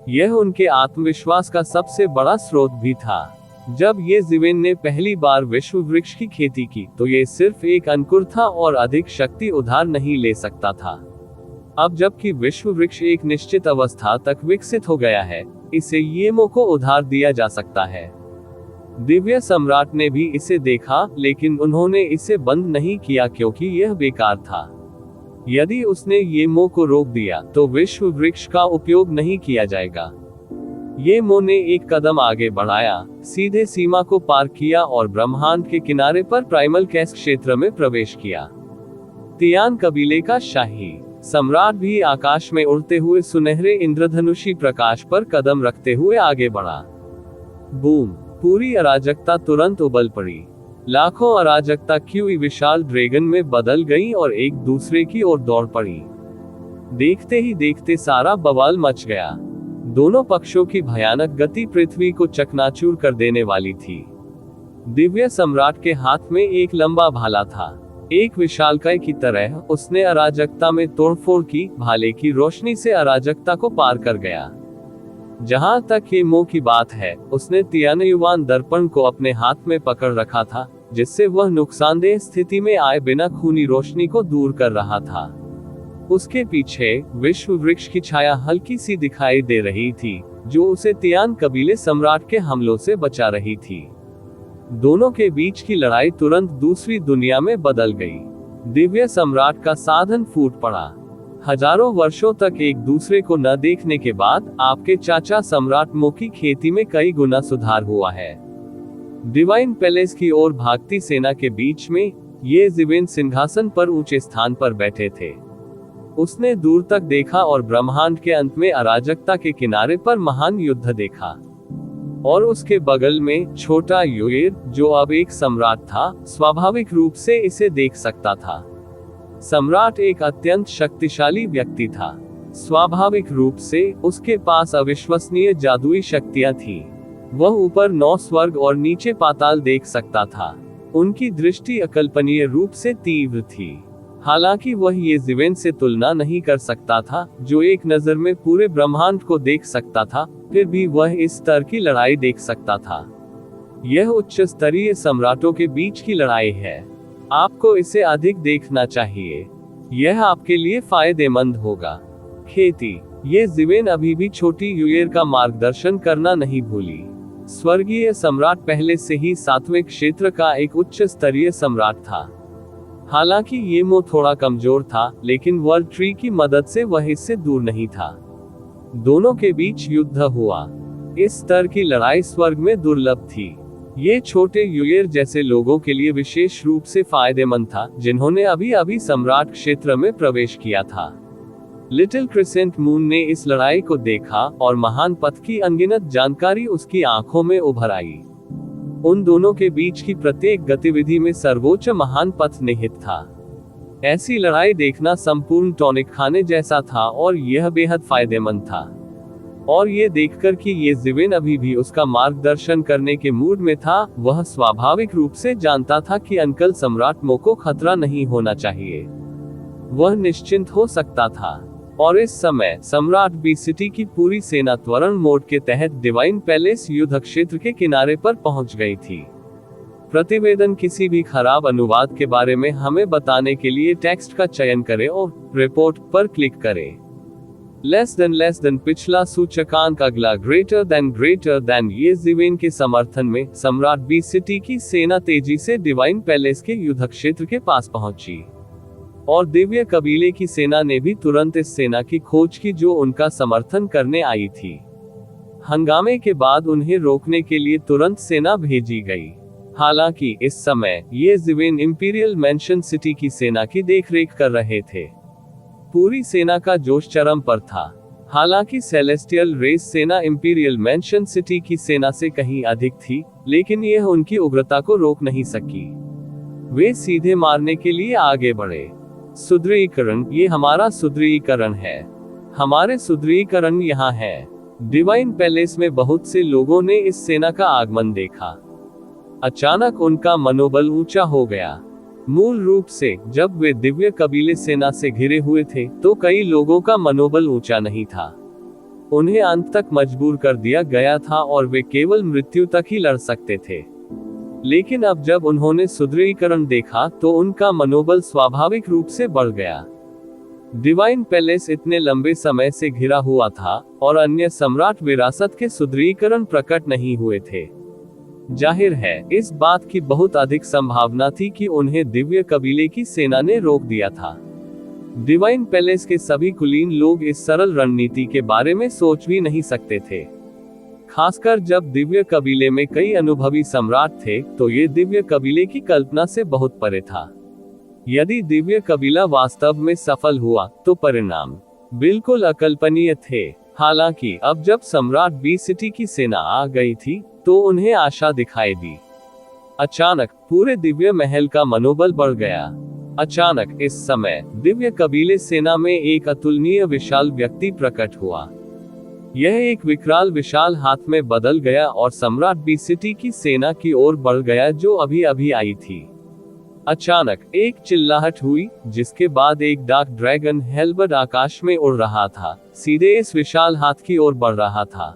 यह उनके आत्मविश्वास का सबसे बड़ा स्रोत भी था। जब ये जिवेन ने पहली बार विश्व वृक्ष की खेती की, तो ये सिर्फ एक अंकुर था और अधिक शक्ति उधार नहीं ले सकता था। अब जबकि विश्व वृक्ष एक निश्चित अवस्था तक विकसित हो गया है, इसे येमो को उधार दिया जा सकता है। दिव्य सम्राट ने भी इसे देखा, लेकिन उन्होंने इसे बंद नहीं किया क्योंकि यह बेकार था। यदि उसने येमो को रोक दिया, तो विश्व वृक्ष का उपयोग नहीं किया जाएगा। येमो ने एक कदम आगे बढ़ाया, सीधे सीमा को पार किया और ब्रह्मांड के किनारे पर प्राइमल कैस क्षेत्र में प्रवेश किया। तियान कबीले का शाही सम्राट भी आकाश में उड़ते हुए सुनहरे इंद्रधनुषी प्रकाश पर कदम रखते हुए आगे बढ़ा। बूम! पूरी अराजकता तुरंत उबल पड़ी। लाखों अराजकता क्यूई विशाल ड्रैगन में बदल गई और एक दूसरे की ओर दौड़ पड़ी। देखते ही देखते सारा बवाल मच गया। दोनों पक्षों की भयानक गति पृथ्वी को चकनाचूर कर देने वाली थी। दिव्य सम्राट के हाथ में एक लंबा भाला था। एक विशालकाय की तरह उसने अराजकता में तोड़फोड़ की, भाले की रोशनी से अराजकता को पार कर गया। जहां तक येमो की बात है, उसने तियानयुआन दर्पण को अपने हाथ में पकड़ रखा था, जिससे वह नुकसानदेह स्थिति में आए बिना खूनी रोशनी को दूर कर रहा था। उसके पीछे विश्व वृक्ष की छाया हल्की सी दिखाई दे रही थी, जो उसे तियान कबीले सम्राट के हमलों से बचा रही थी। दोनों के बीच की लड़ाई तुरंत दूसरी दुनिया में बदल गई। दिव्य सम्राट का साधन फूट पड़ा। हजारों वर्षों तक एक दूसरे को न देखने के बाद आपके चाचा सम्राट मो की खेती में कई गुना सुधार हुआ है। डिवाइन पैलेस की ओर भागती सेना के बीच में ये जिवेन सिंहासन पर ऊंचे स्थान पर बैठे थे। उसने दूर तक देखा और ब्रह्मांड के अंत में अराजकता के किनारे पर महान युद्ध देखा। और उसके बगल में छोटा युएर, जो अब एक सम्राट था, स्वाभाविक रूप से इसे देख सकता था। सम्राट एक अत्यंत शक्तिशाली व्यक्ति था। स्वाभाविक रूप से उसके पास अविश्वसनीय जादुई शक्तियां थीं। वह ऊपर 9 स्वर्ग और नीचे पाताल देख सकता था। उनकी दृष्टि अकल्पनीय रूप से तीव्र थी। हालांकि वह ये जिवेन से तुलना नहीं कर सकता था, जो एक नजर में पूरे ब्रह्मांड को देख सकता था, फिर भी वह इस स्तर की लड़ाई देख सकता था। यह उच्च स्तरीय सम्राटों के बीच की लड़ाई है। आपको इसे अधिक देखना चाहिए। यह आपके लिए फायदेमंद होगा। खेती। ये जिवेन अभी भी छोटी युएर का मार्गदर्शन करना नहीं भूली। स्वर्गीय सम्राट पहले से ही 7वें क्षेत्र का एक उच्च स्तरीय सम्राट था। हालांकि येमो थोड़ा कमजोर था, लेकिन वर्ल्ड ट्री की मदद से वह इससे दूर नहीं था। दोनों के बीच युद्ध हुआ। इस स्तर की लड़ाई स्वर्ग में दुर्लभ थी। ये छोटे युएर जैसे लोगों के लिए विशेष रूप से फायदेमंद था, जिन्होंने अभी अभी सम्राट क्षेत्र में प्रवेश किया था। लिटिल क्रिसेंट मून ने इस लड़ाई को देखा और महान पथ की अनगिनत जानकारी उसकी आंखों में उभर आई। उन दोनों के बीच की प्रत्येक गतिविधि में सर्वोच्च महान पथ निहित था। ऐसी लड़ाई देखना संपूर्ण टॉनिक खाने जैसा था और यह बेहद फायदेमंद था। और ये देखकर कि ये जिवेन अभी भी उसका मार्गदर्शन करने के मूड में था, वह स्वाभाविक रूप से जानता था कि अंकल सम्राट मो को खतरा नहीं होना चाहिए। वह निश्चिंत हो सकता था। और इस समय सम्राट बी सिटी की पूरी सेना त्वरण मोड के तहत डिवाइन पैलेस युद्ध क्षेत्र के किनारे पर पहुंच गई थी। प्रतिवेदन किसी भी खराब अनुवाद के बारे में हमें बताने के लिए टेक्स्ट का चयन करें और रिपोर्ट पर क्लिक करें। लेस देन पिछला सूचकांक अगला ग्रेटर देन ये जिवेन के समर्थन में सम्राट बी सिटी की सेना तेजी से डिवाइन पैलेस के युद्ध क्षेत्र के पास पहुंची। और दिव्य कबीले की सेना ने भी तुरंत इस सेना की खोज की जो उनका समर्थन करने आई थी। हंगामे के बाद उन्हें रोकने के लिए तुरंत सेना भेजी गई। हालांकि इस समय ये जिवेन इंपीरियल मैंशन सिटी की सेना की देखरेख कर रहे थे। पूरी सेना का जोश चरम पर था। हालांकि सेलेस्टियल रेस सेना इंपीरियल मैंशन सिटी की सेना से कहीं अधिक थी, लेकिन यह उनकी उग्रता को रोक नहीं सकी। वे सीधे मारने के लिए आगे बढ़े। सुदृढ़ीकरण। ये हमारा सुदृढ़ीकरण है। हमारे सुदृढ़ीकरण यहाँ है। डिवाइन पैलेस में बहुत से लोगों ने इस सेना का आगमन देखा। अचानक उनका मनोबल ऊंचा हो गया। मूल रूप से जब वे दिव्य कबीले सेना से घिरे हुए थे, तो कई लोगों का मनोबल ऊंचा नहीं था। उन्हें अंत तक मजबूर कर दिया गया था और वे केवल मृत्यु तक ही लड़ सकते थे। लेकिन अब जब उन्होंने सुदृढ़ीकरण देखा, तो उनका मनोबल स्वाभाविक रूप से बढ़ गया। डिवाइन पैलेस इतने लंबे समय से घिरा हुआ था और अन्य सम्राट विरासत के सुदृढ़ीकरण प्रकट नहीं हुए थे। जाहिर है, इस बात की बहुत अधिक संभावना थी कि उन्हें दिव्य कबीले की सेना ने रोक दिया था। डिवाइन पैलेस के सभी कुलीन लोग इस सरल रणनीति के बारे में सोच भी नहीं सकते थे। खासकर जब दिव्य कबीले में कई अनुभवी सम्राट थे, तो ये दिव्य कबीले की कल्पना से बहुत परे था। यदि दिव्य कबीला वास्तव में सफल हुआ, तो परिणाम बिल्कुल अकल्पनीय थे। हालांकि अब जब सम्राट बी सिटी की सेना आ गई थी, तो उन्हें आशा दिखाई दी। अचानक पूरे दिव्य महल का मनोबल बढ़ गया। अचानक इस समय दिव्य कबीले सेना में एक अतुलनीय विशाल व्यक्ति प्रकट हुआ। यह एक विकराल विशाल हाथ में बदल गया और सम्राट बी सिटी की सेना की ओर बढ़ गया, जो अभी अभी आई थी। अचानक एक चिल्लाहट हुई, जिसके बाद एक डार्क ड्रैगन हेलबर्ड आकाश में उड़ रहा था, सीधे इस विशाल हाथ की ओर बढ़ रहा था।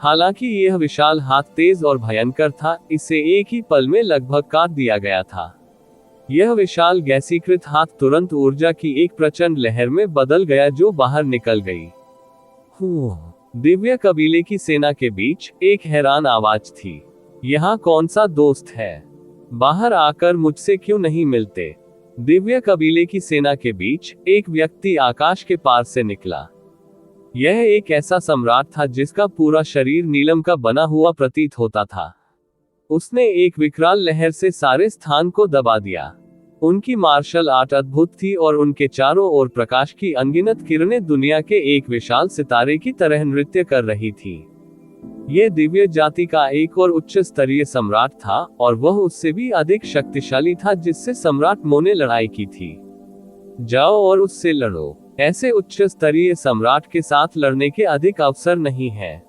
हालांकि यह विशाल हाथ तेज और भयंकर था, इसे एक ही पल में लगभग काट दिया गया था। यह विशाल गैसीकृत हाथ तुरंत ऊर्जा की एक प्रचंड लहर में बदल गया, जो बाहर निकल गई। दिव्य कबीले की सेना के बीच एक हैरान आवाज थी, यहाँ कौन सा दोस्त है? बाहर आकर मुझसे क्यों नहीं मिलते? दिव्य कबीले की सेना के बीच एक व्यक्ति आकाश के पार से निकला। यह एक ऐसा सम्राट था जिसका पूरा शरीर नीलम का बना हुआ प्रतीत होता था। उसने एक विकराल लहर से सारे स्थान को दबा दिया। उनकी मार्शल आर्ट अद्भुत थी और उनके चारों ओर प्रकाश की अनगिनत किरणें दुनिया के एक विशाल सितारे की तरह नृत्य कर रही थी। यह दिव्य जाति का एक और उच्च स्तरीय सम्राट था, और वह उससे भी अधिक शक्तिशाली था जिससे सम्राट मो ने लड़ाई की थी। जाओ और उससे लड़ो। ऐसे उच्च स्तरीय सम्राट के साथ लड़ने के अधिक अवसर नहीं है।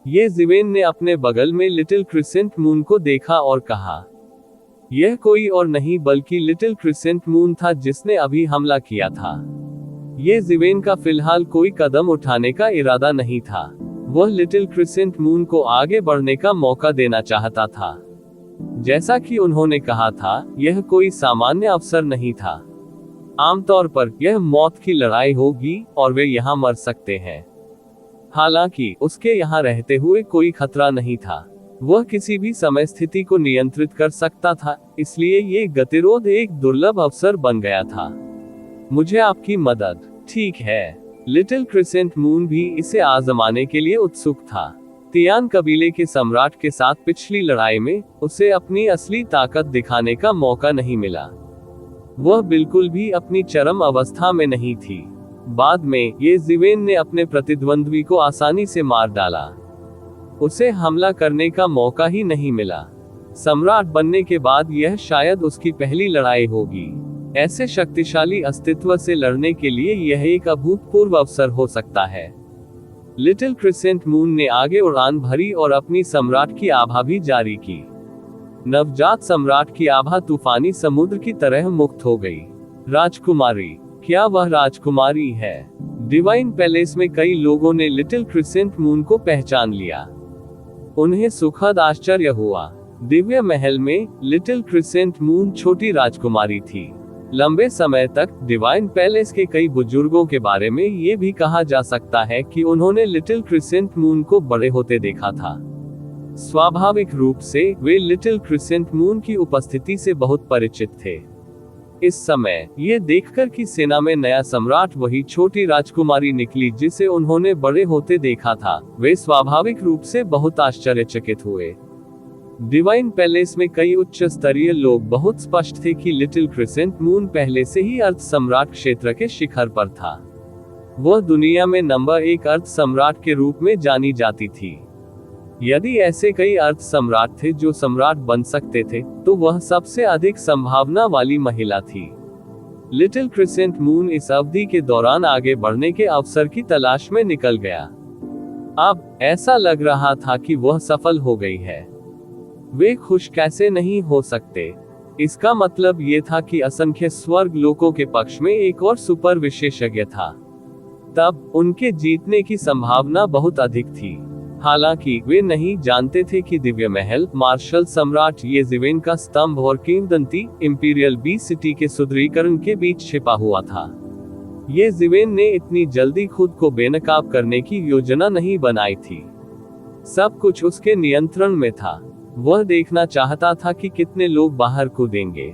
ये ज़िवेन ने अपने बगल में लिटिल क्रिसेंट मून को देखा और कहा, यह कोई और नहीं बल्कि लिटिल क्रिसेंट मून था जिसने अभी हमला किया था। ये ज़िवेन का फिलहाल कोई कदम उठाने का इरादा नहीं था। वह लिटिल क्रिसेंट मून को आगे बढ़ने का मौका देना चाहता था। जैसा कि उन्होंने कहा था, यह कोई सामान्य अवसर नहीं था। आमतौर पर यह मौत की लड़ाई होगी और वे यहाँ मर सकते हैं। हालांकि उसके यहाँ रहते हुए कोई खतरा नहीं था। वह किसी भी समय स्थिति को नियंत्रित कर सकता था, इसलिए ये गतिरोध एक दुर्लभ अवसर बन गया था। मुझे आपकी मदद। ठीक है। लिटिल क्रिसेंट मून भी इसे आजमाने के लिए उत्सुक था। तियान कबीले के सम्राट के साथ पिछली लड़ाई में उसे अपनी असली ताकत दिखाने का मौका नहीं मिला। वह बिल्कुल भी अपनी चरम अवस्था में नहीं थी। बाद में ये ज़िवेन ने अपने प्रतिद्वंद्वी को आसानी से मार डाला। उसे हमला करने का मौका ही नहीं मिला। सम्राट बनने के बाद यह शायद उसकी पहली लड़ाई होगी। ऐसे शक्तिशाली अस्तित्व से लड़ने के लिए यह एक अभूतपूर्व अवसर हो सकता है। लिटिल क्रिसेंट मून ने आगे उड़ान भरी और अपनी सम्राट की आभा भी जारी की। नवजात सम्राट की आभा तूफानी समुद्र की तरह मुक्त हो गई। राजकुमारी, क्या वह राजकुमारी है? डिवाइन पैलेस में कई लोगों ने लिटिल क्रिसेंट मून को पहचान लिया। उन्हें सुखद आश्चर्य हुआ। दिव्य महल में लिटिल क्रिसेंट मून छोटी राजकुमारी थी। लंबे समय तक डिवाइन पैलेस के कई बुजुर्गों के बारे में ये भी कहा जा सकता है कि उन्होंने लिटिल क्रिसेंट मून को बड़े होते देखा था। स्वाभाविक रूप से वे लिटिल क्रिसेंट मून की उपस्थिति से बहुत परिचित थे। इस समय ये देखकर कि सेना में नया सम्राट वही छोटी राजकुमारी निकली जिसे उन्होंने बड़े होते देखा था, वे स्वाभाविक रूप से बहुत आश्चर्यचकित हुए। डिवाइन पैलेस में कई उच्च स्तरीय लोग बहुत स्पष्ट थे कि लिटिल क्रिसेंट मून पहले से ही अर्थ सम्राट क्षेत्र के शिखर पर था। वह दुनिया में नंबर 1 अर्थ सम्राट के रूप में जानी जाती थी। यदि ऐसे कई अर्थ सम्राट थे जो सम्राट बन सकते थे, तो वह सबसे अधिक संभावना वाली महिला थी। लिटिल क्रिसेंट मून इस अवधि के दौरान आगे बढ़ने के अवसर की तलाश में निकल गया। अब ऐसा लग रहा था कि वह सफल हो गई है। वे खुश कैसे नहीं हो सकते? इसका मतलब ये था कि असंख्य स्वर्ग लोकों के पक्ष में एक और सुपर विशेषज्ञ था। तब उनके जीतने की संभावना बहुत अधिक थी। हालांकि वे नहीं जानते थे कि दिव्य महल, मार्शल सम्राट ये ज़िवेन का स्तंभ और किंवदंती इंपीरियल बी सिटी के सुदृढ़ीकरण के बीच छिपा हुआ था। ये ज़िवेन ने इतनी जल्दी खुद को बेनकाब करने की योजना नहीं बनाई थी। सब कुछ उसके नियंत्रण में था। वह देखना चाहता था कि कितने लोग बाहर कूदेंगे,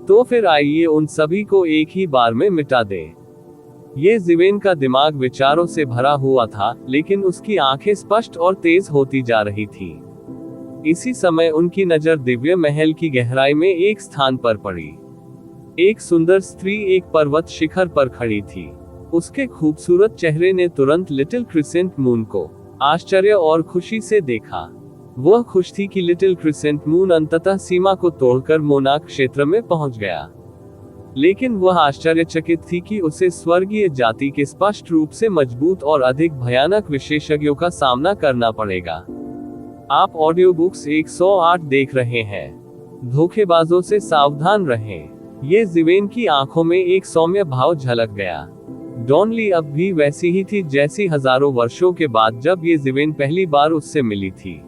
तो फिर आइए उन सभी को एक ही बार में मिटा दे। ये जिवेन का दिमाग विचारों से भरा हुआ था, लेकिन उसकी आंखें स्पष्ट और तेज होती जा रही थी। इसी समय उनकी नजर दिव्य महल की गहराई में एक स्थान पर पड़ी। एक सुंदर स्त्री एक पर्वत शिखर पर खड़ी थी। उसके खूबसूरत चेहरे ने तुरंत लिटिल क्रिसेंट मून को आश्चर्य और खुशी से देखा। वह खुश थी कि लिटिल क्रिसेंट मून अंततः सीमा को तोड़कर मोनाक क्षेत्र में पहुंच गया। लेकिन वह आश्चर्यचकित थी कि उसे स्वर्गीय जाति के स्पष्ट रूप से मजबूत और अधिक भयानक विशेषज्ञों का सामना करना पड़ेगा। आप ऑडियो बुक्स 108 देख रहे हैं। धोखेबाजों से सावधान रहें। ये जिवेन की आंखों में एक सौम्य भाव झलक गया। डॉनली अब भी वैसी ही थी जैसी हजारों वर्षों के बाद जब ये जिवेन पहली बार उससे मिली थी।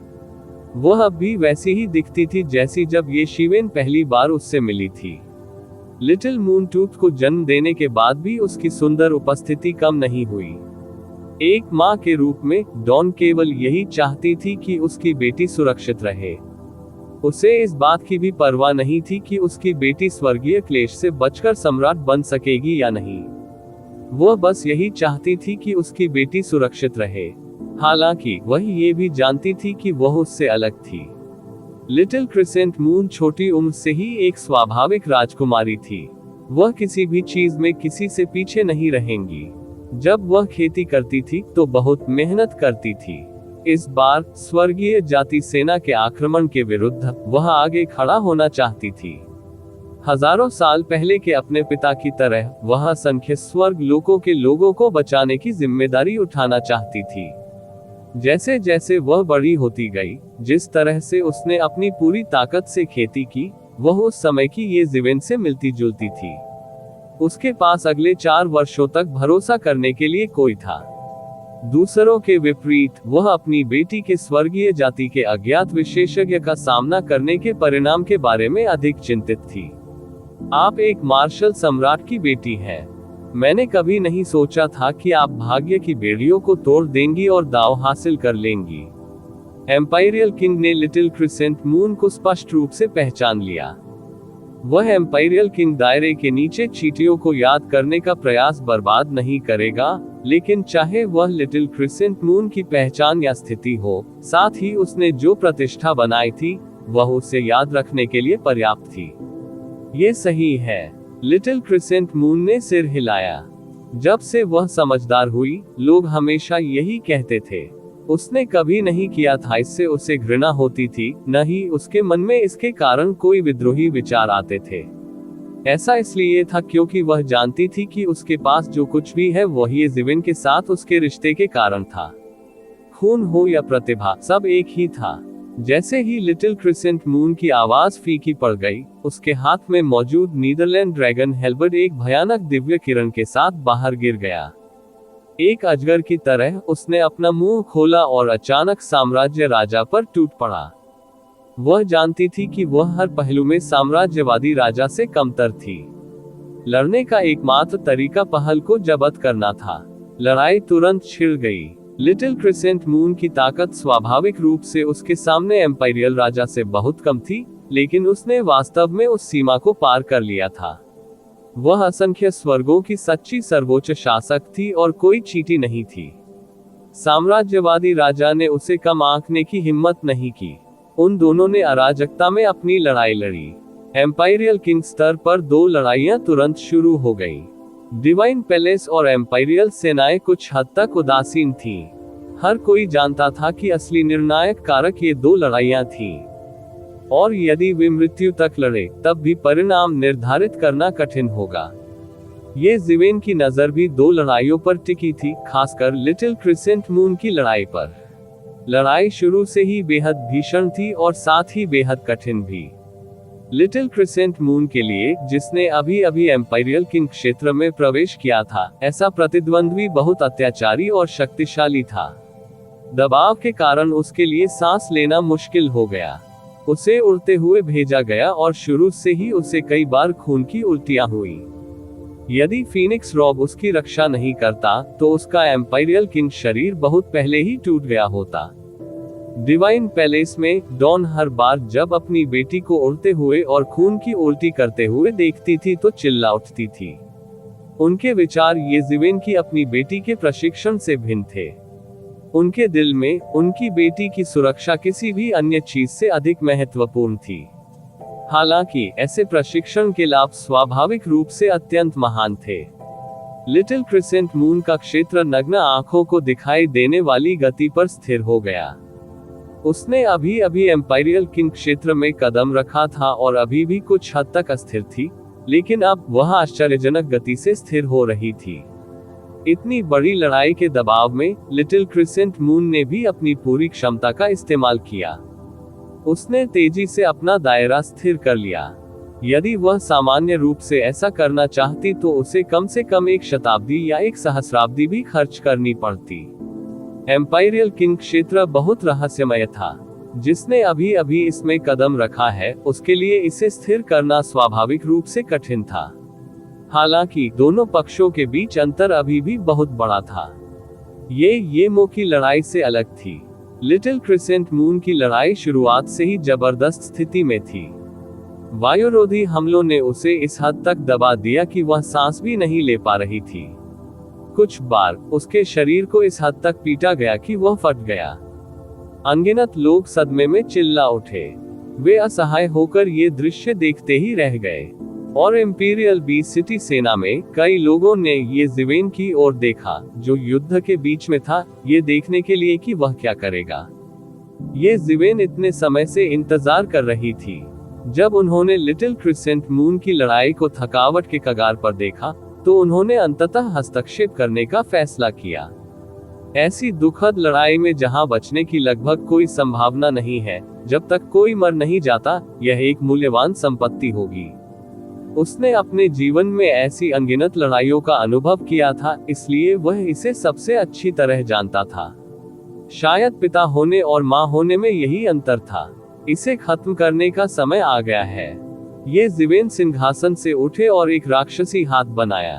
वह अब भी वैसी ही दिखती थी जैसी जब ये शिवेन पहली बार उससे मिली थी। लिटिल मून टूथ को जन्म देने के बाद भी उसकी सुंदर उपस्थिति कम नहीं हुई। एक मां के रूप में डॉन केवल यही चाहती थी कि उसकी बेटी सुरक्षित रहे। उसे इस बात की भी परवाह नहीं थी कि उसकी बेटी स्वर्गीय क्लेश से बचकर सम्राट बन सकेगी या नहीं। वह बस यही चाहती थी कि उसकी बेटी सुरक्षित रहे। हालांकि वह ये भी जानती थी कि वह उससे अलग थी। लिटिल क्रिसेंट मून छोटी उम्र से ही एक स्वाभाविक राजकुमारी थी। वह किसी भी चीज में किसी से पीछे नहीं रहेंगी। जब वह खेती करती थी तो बहुत मेहनत करती थी। इस बार स्वर्गीय जाति सेना के आक्रमण के विरुद्ध वह आगे खड़ा होना चाहती थी। हजारों साल पहले के अपने पिता की तरह वह असंख्य स्वर्ग लोकों के लोगों को बचाने की जिम्मेदारी उठाना चाहती थी। जैसे जैसे वह बड़ी होती गई, जिस तरह से उसने अपनी पूरी ताकत से खेती की, वह उस समय की ये जिवेन से मिलती जुलती थी। उसके पास अगले 4 वर्षों तक भरोसा करने के लिए कोई था। दूसरों के विपरीत वह अपनी बेटी के स्वर्गीय जाति के अज्ञात विशेषज्ञ का सामना करने के परिणाम के बारे में अधिक चिंतित थी। आप एक मार्शल सम्राट की बेटी हैं। मैंने कभी नहीं सोचा था कि आप भाग्य की बेड़ियों को तोड़ देंगी और दाव हासिल कर लेंगी। एम्पायरियल किंग ने लिटिल क्रिसेंट मून को स्पष्ट रूप से पहचान लिया। वह एम्पायरियल किंग दायरे के नीचे चींटियों को याद करने का प्रयास बर्बाद नहीं करेगा, लेकिन चाहे वह लिटिल क्रिसेंट मून की पहचान या स्थिति हो, साथ ही उसने जो प्रतिष्ठा बनाई थी वह उसे याद रखने के लिए पर्याप्त थी। ये सही है। लिटिल क्रिसेंट मून ने सिर हिलाया। जब से वह समझदार हुई, लोग हमेशा यही कहते थे। उसने कभी नहीं किया था इससे उसे घृणा होती थी, न ही उसके मन में इसके कारण कोई विद्रोही विचार आते थे। ऐसा इसलिए था क्योंकि वह जानती थी कि उसके पास जो कुछ भी है वह ये जिवेन के साथ उसके रिश्ते के कारण था। खून हो या प्रतिभा, सब एक ही था। जैसे ही लिटिल क्रिसेंट मून की आवाज फीकी पड़ गई, उसके हाथ में मौजूद नीदरलैंड ड्रैगन हेल्बर्ड एक भयानक दिव्य किरण के साथ बाहर गिर गया। एक अजगर की तरह उसने अपना मुंह खोला और अचानक साम्राज्य राजा पर टूट पड़ा। वह जानती थी कि वह हर पहलू में साम्राज्यवादी राजा से कमतर थी। लड़ने का एकमात्र तरीका पहल को जब्त करना था। लड़ाई तुरंत छिड़ गई। लिटिल क्रिसेंट मून की ताकत स्वाभाविक रूप से उसके सामने एम्पायरियल राजा से बहुत कम थी, लेकिन उसने वास्तव में उस सीमा को पार कर लिया था। वह असंख्य स्वर्गों की सच्ची सर्वोच्च शासक थी और कोई चींटी नहीं थी। साम्राज्यवादी राजा ने उसे कम आंकने की हिम्मत नहीं की। उन दोनों ने अराजकता में अपनी लड़ाई लड़ी। एम्पायरियल किंग स्तर पर 2 लड़ाइयां तुरंत शुरू हो गईं। डिवाइन पैलेस और एम्पायरियल सेनाएं कुछ हद तक उदासीन थीं। हर कोई जानता था कि असली निर्णायक कारक ये 2 लड़ाइयां थीं, और यदि वे मृत्यु तक लड़े तब भी परिणाम निर्धारित करना कठिन होगा। ये जिवेन की नजर भी 2 लड़ाइयों पर टिकी थी, खासकर लिटिल क्रिसेंट मून की लड़ाई पर। लड़ाई शुरू से ही बेहद भीषण थी और साथ ही बेहद कठिन भी। लिटिल क्रिसेंट मून के लिए, जिसने अभी अभी एम्पायरियल किंग क्षेत्र में प्रवेश किया था, ऐसा प्रतिद्वंद्वी बहुत अत्याचारी और शक्तिशाली था। दबाव के कारण उसके लिए सांस लेना मुश्किल हो गया। उसे उड़ते हुए भेजा गया और शुरू से ही उसे कई बार खून की उल्टियां हुई। यदि फीनिक्स रॉब उसकी रक्षा नहीं करता तो उसका एम्पायरियल किंग शरीर बहुत पहले ही टूट गया होता। डिवाइन पैलेस में डॉन हर बार जब अपनी बेटी को उड़ते हुए और खून की उल्टी करते हुए देखती थी तो चिल्ला उठती थी। उनके विचार येज़िवेन की अपनी बेटी के प्रशिक्षण से भिन्न थे। उनके दिल में उनकी बेटी की सुरक्षा किसी भी अन्य चीज से अधिक महत्वपूर्ण थी। हालांकि ऐसे प्रशिक्षण के लाभ स्वाभाविक रूप से अत्यंत महान थे। लिटिल क्रिसेंट मून का क्षेत्र नग्न आंखों को दिखाई देने वाली गति पर स्थिर हो गया। उसने अभी अभी एम्पायरियल किंग क्षेत्र में कदम रखा था और अभी भी कुछ हद तक अस्थिर थी, लेकिन अब वह आश्चर्यजनक गति से स्थिर हो रही थी। इतनी बड़ी लड़ाई के दबाव में लिटिल क्रिसेंट मून ने भी अपनी पूरी क्षमता का इस्तेमाल किया। उसने तेजी से अपना दायरा स्थिर कर लिया। यदि वह सामान्य रूप से ऐसा करना चाहती तो उसे कम से कम एक शताब्दी या एक सहस्राब्दी भी खर्च करनी पड़ती। एम्पायरियल किंग क्षेत्र बहुत रहस्यमय था। जिसने अभी अभी इसमें कदम रखा है, उसके लिए इसे स्थिर करना स्वाभाविक रूप से कठिन था। हालांकि दोनों पक्षों के बीच अंतर अभी भी बहुत बड़ा था। ये मो की लड़ाई से अलग थी। लिटिल क्रिसेंट मून की लड़ाई शुरुआत से ही जबरदस्त स्थिति में थी। वायुरोधी हमलों ने उसे इस हद तक दबा दिया कि वह सांस भी नहीं ले पा रही थी। कुछ बार उसके शरीर को इस हद तक पीटा गया कि वह फट गया। अनगिनत लोग सदमे में चिल्ला उठे। वे असहाय होकर ये दृश्य देखते ही रह गए और इंपीरियल बी सिटी सेना में कई लोगों ने येज़िवेन की ओर देखा, जो युद्ध के बीच में था, ये देखने के लिए कि वह क्या करेगा। येज़िवेन इतने समय से इंतजार कर रही थी। जब उन्होंने लिटिल क्रिसेंट मून की लड़ाई को थकावट के कगार पर देखा, तो उन्होंने अंततः हस्तक्षेप करने का फैसला किया। ऐसी दुखद लड़ाई में जहां बचने की लगभग कोई संभावना नहीं है, जब तक कोई मर नहीं जाता, यह एक मूल्यवान संपत्ति होगी। उसने अपने जीवन में ऐसी अनगिनत लड़ाइयों का अनुभव किया था, इसलिए वह इसे सबसे अच्छी तरह जानता था। शायद पिता होने और माँ होने में यही अंतर था। इसे खत्म करने का समय आ गया है। येज़िवेन सिंहासन से उठे और एक राक्षसी हाथ बनाया।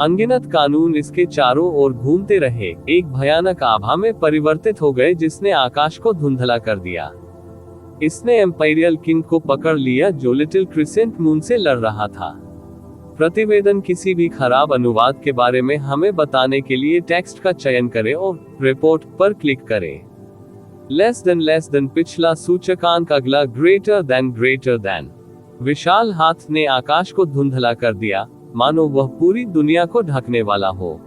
अनगिनत कानून इसके चारों ओर घूमते रहे, एक भयानक आभा में परिवर्तित हो गए जिसने आकाश को धुंधला कर दिया। इसने एम्पायरियल किंग को पकड़ लिया जो लिटिल क्रिसेंट मून से लड़ रहा था। प्रतिवेदन किसी भी खराब अनुवाद के बारे में हमें बताने के लिए टेक्स्ट का चयन करें और रिपोर्ट पर क्लिक करें। लेस देन पिछला सूचकांक, अगला ग्रेटर देन। विशाल हाथ ने आकाश को धुंधला कर दिया, मानो वह पूरी दुनिया को ढकने वाला हो।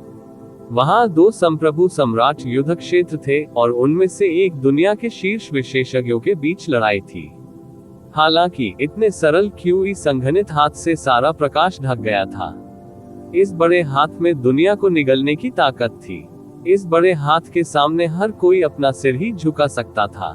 वहां दो संप्रभु सम्राट युद्ध क्षेत्र थे और उनमें से एक दुनिया के शीर्ष विशेषज्ञों के बीच लड़ाई थी। हालांकि इतने सरल क्यूई संघनित हाथ से सारा प्रकाश ढक गया था। इस बड़े हाथ में दुनिया को निगलने की ताकत थी। इस बड़े हाथ के सामने हर कोई अपना सिर ही झुका सकता था।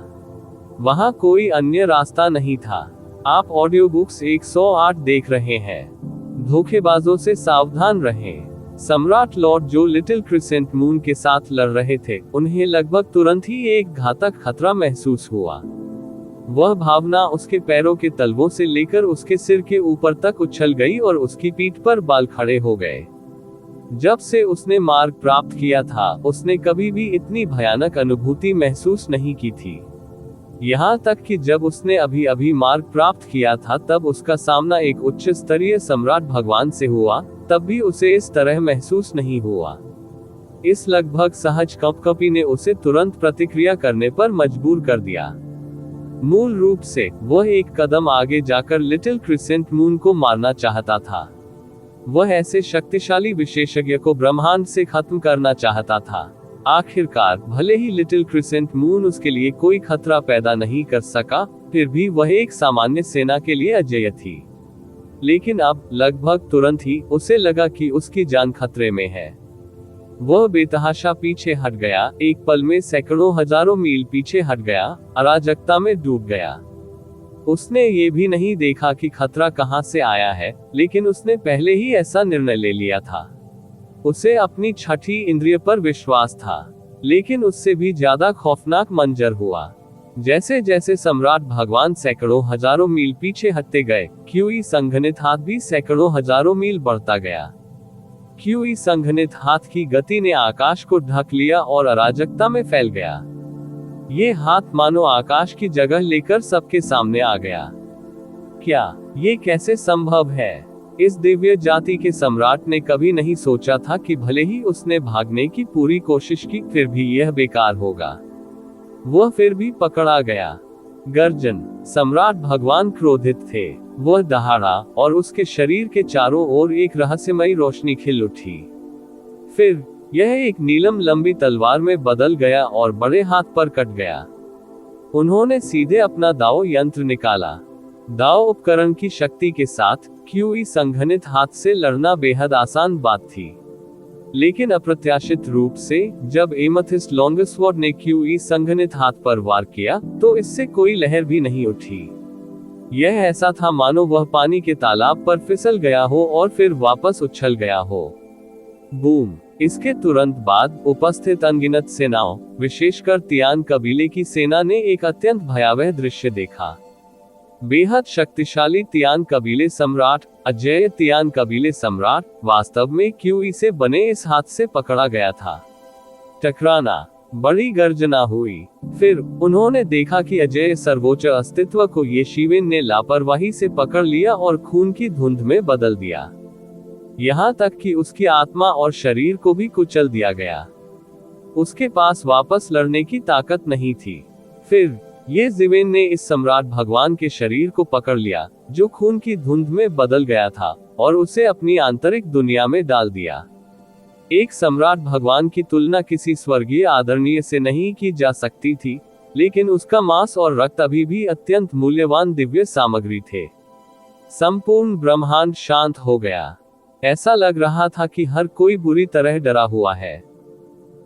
वहां कोई अन्य रास्ता नहीं था। आप ऑडियो बुक्स 108 देख रहे हैं। धोखेबाजों से सावधान रहें। सम्राट लॉर्ड जो लिटिल क्रिसेंट मून के साथ लड़ रहे थे, उन्हें लगभग तुरंत ही एक घातक खतरा महसूस हुआ। वह भावना उसके पैरों के तलवों से लेकर उसके सिर के ऊपर तक उछल गई और उसकी पीठ पर बाल खड़े हो गए। जब से उसने मार्ग प्राप्त किया था, उसने कभी भी इतनी भयानक अनुभूति महसूस नहीं की थी। यहाँ तक कि जब उसने अभी अभी मार्ग प्राप्त किया था, तब उसका सामना एक उच्च स्तरीय सम्राट भगवान से हुआ, तब भी उसे इस तरह महसूस नहीं हुआ। इस लगभग सहज कंपकपी ने उसे तुरंत प्रतिक्रिया करने पर मजबूर कर दिया। मूल रूप से वह एक कदम आगे जाकर लिटिल क्रिसेंट मून को मारना चाहता था। वह ऐसे शक्तिशाली विशेषज्ञ को ब्रह्मांड से खत्म करना चाहता था। आखिरकार, भले ही लिटिल क्रिसेंट मून उसके लिए कोई खतरा पैदा नहीं कर सका, फिर भी वह एक सामान्य सेना के लिए अजेय थी। लेकिन अब लगभग तुरंत ही उसे लगा कि उसकी जान खतरे में है। वह बेतहाशा पीछे हट गया, एक पल में सैकड़ों हजारों मील पीछे हट गया, अराजकता में डूब गया। उसने ये भी नहीं देखा कि खतरा कहां से आया है, लेकिन उसने पहले ही ऐसा निर्णय ले लिया था। उसे अपनी छठी इंद्रिय पर विश्वास था। लेकिन उससे भी ज्यादा खौफनाक मंजर हुआ। जैसे जैसे सम्राट भगवान सैकड़ों हजारों मील पीछे हटते गए, क्यूई संघनित हाथ भी सैकड़ों हजारों मील बढ़ता गया। क्यूई संघनित हाथ की गति ने आकाश को ढक लिया और अराजकता में फैल गया। ये हाथ मानो आकाश की जगह लेकर सबके सामने आ गया। क्या ये कैसे संभव है? इस दिव्य जाति के सम्राट ने कभी नहीं सोचा था कि भले ही उसने भागने की पूरी कोशिश की, फिर भी यह बेकार होगा। वह फिर भी पकड़ा गया। गर्जन। सम्राट भगवान क्रोधित थे। वह दहाड़ा और उसके शरीर के चारों ओर एक रहस्यमयी रोशनी खिल उठी। फिर यह एक नीलम लंबी तलवार में बदल गया और बड़े हाथ पर कट गया। उन्होंने सीधे अपना दाव यंत्र निकाला। दाव उपकरण की शक्ति के साथ क्यूई संघनित हाथ से लड़ना बेहद आसान बात थी, लेकिन अप्रत्याशित रूप से जब एमेथिस्ट लॉन्गस्वॉर्ड ने क्यूई संघनित हाथ पर वार किया तो इससे कोई लहर भी नहीं उठी। यह ऐसा था मानो वह पानी के तालाब पर फिसल गया हो और फिर वापस उछल गया हो। बूम। इसके तुरंत बाद उपस्थित अनगिनत सेनाओं, विशेषकर तियान कबीले की सेना ने एक अत्यंत भयावह दृश्य देखा। बेहद शक्तिशाली तियान कबीले सम्राट, अजेय तियान कबीले सम्राट, वास्तव में क्यूई से बने इस हाथ से पकड़ा गया था। टकराना। बड़ी गर्जना हुई। फिर उन्होंने देखा कि अजेय सर्वोच्च अस्तित्व को ये शिवेन ने लापरवाही से पकड़ लिया और खून की धुंध में बदल दिया। यहाँ तक कि उसकी आत्मा और शरीर को भी कुचल दिया गया। उसके पास वापस लड़ने की ताकत नहीं थी। फिर ये जिवेन ने इस सम्राट भगवान के शरीर को पकड़ लिया, जो खून की धुंध में बदल गया था, और उसे अपनी आंतरिक दुनिया में डाल दिया। एक सम्राट भगवान की तुलना किसी स्वर्गीय आदरणीय से नहीं की जा सकती थी, लेकिन उसका मांस और रक्त अभी भी अत्यंत मूल्यवान दिव्य सामग्री थे। संपूर्ण ब्रह्मांड शांत हो गया। ऐसा लग रहा था कि हर कोई बुरी तरह डरा हुआ है।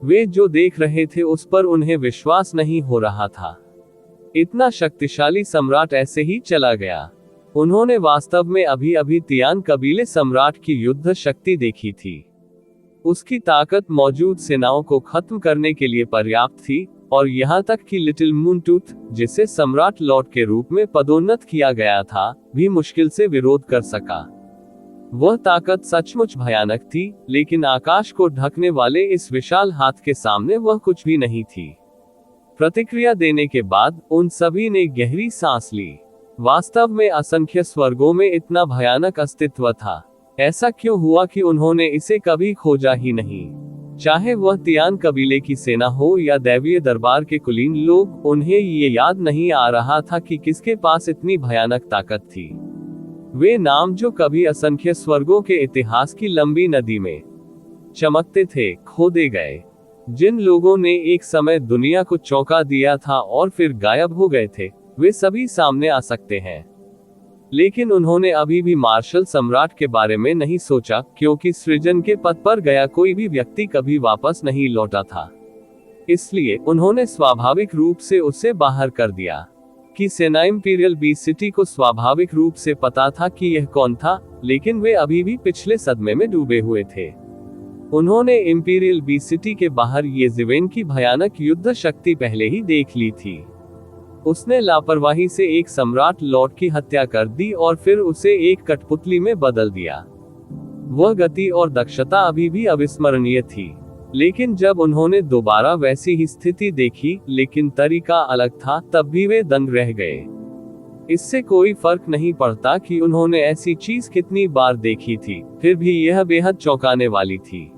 वे जो देख रहे थे उस पर उन्हें विश्वास नहीं हो रहा था। इतना शक्तिशाली सम्राट ऐसे ही चला गया। उन्होंने वास्तव में अभी अभी तियान कबीले सम्राट की युद्ध शक्ति देखी थी। उसकी ताकत मौजूद सेनाओं को खत्म करने के लिए पर्याप्त थी, और यहाँ तक कि लिटिल मूनटूथ, जिसे सम्राट लॉर्ड के रूप में पदोन्नत किया गया था, भी मुश्किल से विरोध कर सका। वह ताकत सचमुच भयानक थी, लेकिन आकाश को ढकने वाले इस विशाल हाथ के सामने वह कुछ भी नहीं थी। प्रतिक्रिया देने के बाद उन सभी ने गहरी सांस ली। वास्तव में असंख्य स्वर्गों में इतना भयानक अस्तित्व था। ऐसा क्यों हुआ कि उन्होंने इसे कभी खोजा ही नहीं? चाहे वह तियान कबीले की सेना हो या दैवीय दरबार के कुलीन लोग, उन्हें ये याद नहीं आ रहा था कि किसके पास इतनी भयानक ताकत थी। वे नाम जो कभी असंख्य स्वर्गों के इतिहास की लंबी नदी में चमकते थे, खो दे गए। जिन लोगों ने एक समय दुनिया को चौंका दिया था और फिर गायब हो गए थे, वे सभी सामने आ सकते हैं। लेकिन उन्होंने अभी भी मार्शल सम्राट के बारे में नहीं सोचा, क्योंकि सृजन के पद पर गया कोई भी व्यक्ति कभी वापस नहीं लौटा था। इसलिए उन्होंने स्वाभाविक रूप से उसे बाहर कर दिया। कि सेना इंपीरियल बी सिटी को स्वाभाविक रूप से पता था कि यह कौन था, लेकिन वे अभी भी पिछले सदमे में डूबे हुए थे। उन्होंने इंपीरियल बी सिटी के बाहर ये जिवेन की भयानक युद्ध शक्ति पहले ही देख ली थी। उसने लापरवाही से एक सम्राट लॉर्ड की हत्या कर दी और फिर उसे एक कठपुतली में बदल दिया। वह गति और दक्षता अभी भी अविस्मरणीय थी, लेकिन जब उन्होंने दोबारा वैसी ही स्थिति देखी, लेकिन तरीका अलग था, तब भी वे दंग रह गए। इससे कोई फर्क नहीं पड़ता कि उन्होंने ऐसी चीज कितनी बार देखी थी, फिर भी यह बेहद चौंकाने वाली थी।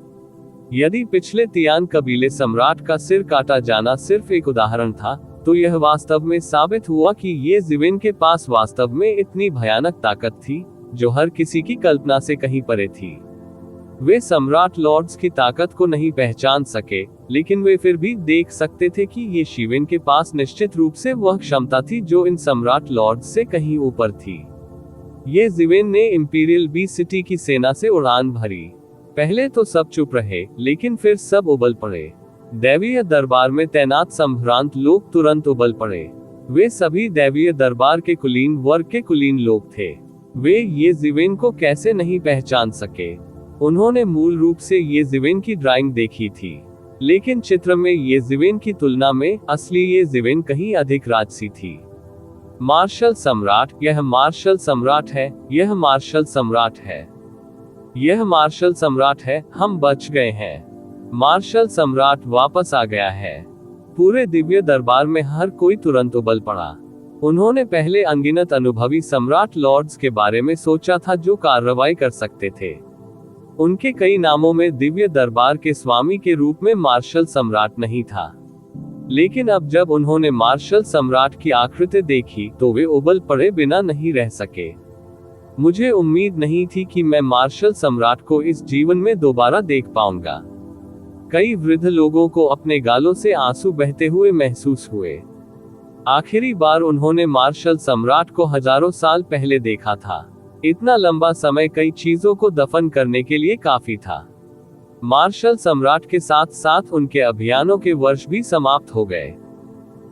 यदि पिछले तियान कबीले सम्राट का सिर काटा जाना सिर्फ एक उदाहरण था, तो यह वास्तव में साबित हुआ कि ये जिवेन के पास वास्तव में इतनी भयानक ताकत थी, जो हर किसी की कल्पना से कहीं परे थी। वे सम्राट लॉर्ड्स की ताकत को नहीं पहचान सके, लेकिन वे फिर भी देख सकते थे कि ये शिवेन के पास निश्चित रूप से वह क्षमता थी जो इन सम्राट लॉर्ड्स से कहीं ऊपर थी। ये जिवेन ने इंपीरियल बी सिटी की सेना से उड़ान भरी। पहले तो सब चुप रहे, लेकिन फिर सब उबल पड़े। दैवीय दरबार में तैनात संभ्रांत लोग तुरंत उबल पड़े। वे सभी दैवीय दरबार के कुलीन वर्ग के कुलीन लोग थे। वे ये जिवेन को कैसे नहीं पहचान सके? उन्होंने मूल रूप से ये जिवेन की ड्राइंग देखी थी, लेकिन चित्र में ये जिवेन की तुलना में असली ये जिवेन कहीं अधिक राजसी थी। मार्शल सम्राट, यह मार्शल सम्राट है, यह मार्शल सम्राट है, यह मार्शल सम्राट है, हम बच गए हैं। मार्शल सम्राट वापस आ गया है। पूरे दिव्य दरबार में हर कोई तुरंत उबल पड़ा। उन्होंने पहले अनगिनत अनुभवी सम्राट लॉर्ड्स के बारे में सोचा था जो कार्रवाई कर सकते थे। उनके कई नामों में दिव्य दरबार के स्वामी के रूप में मार्शल सम्राट नहीं था। लेकिन अब जब उन्होंने मार्शल सम्राट की आकृति देखी तो वे उबल पड़े बिना नहीं रह सके। मुझे उम्मीद नहीं थी कि मैं मार्शल सम्राट को इस जीवन में दोबारा देख पाऊंगा। कई वृद्ध लोगों को अपने गालों से आंसू बहते हुए महसूस हुए। आखिरी बार उन्होंने मार्शल सम्राट को हजारों साल पहले देखा था। इतना लंबा समय कई चीजों को दफन करने के लिए काफी था। मार्शल सम्राट के साथ साथ उनके अभियानों के वर्ष भी समाप्त हो गए।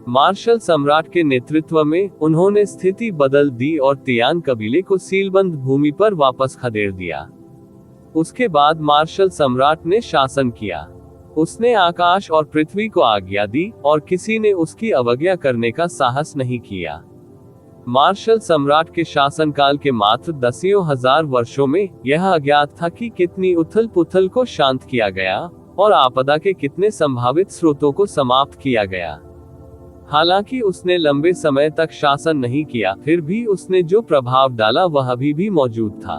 मार्शल सम्राट के नेतृत्व में उन्होंने स्थिति बदल दी और तियान कबीले को सीलबंद भूमि पर वापस खदेड़ दिया। उसके बाद मार्शल सम्राट ने शासन किया। उसने आकाश और पृथ्वी को आज्ञा दी और किसी ने उसकी अवज्ञा करने का साहस नहीं किया। मार्शल सम्राट के शासनकाल के मात्र दसियों हजार वर्षों में यह अज्ञात था कि कितनी उथल पुथल को शांत किया गया और आपदा के कितने संभावित स्रोतों को समाप्त किया गया। हालांकि उसने लंबे समय तक शासन नहीं किया, फिर भी उसने जो प्रभाव डाला वह अभी भी मौजूद था।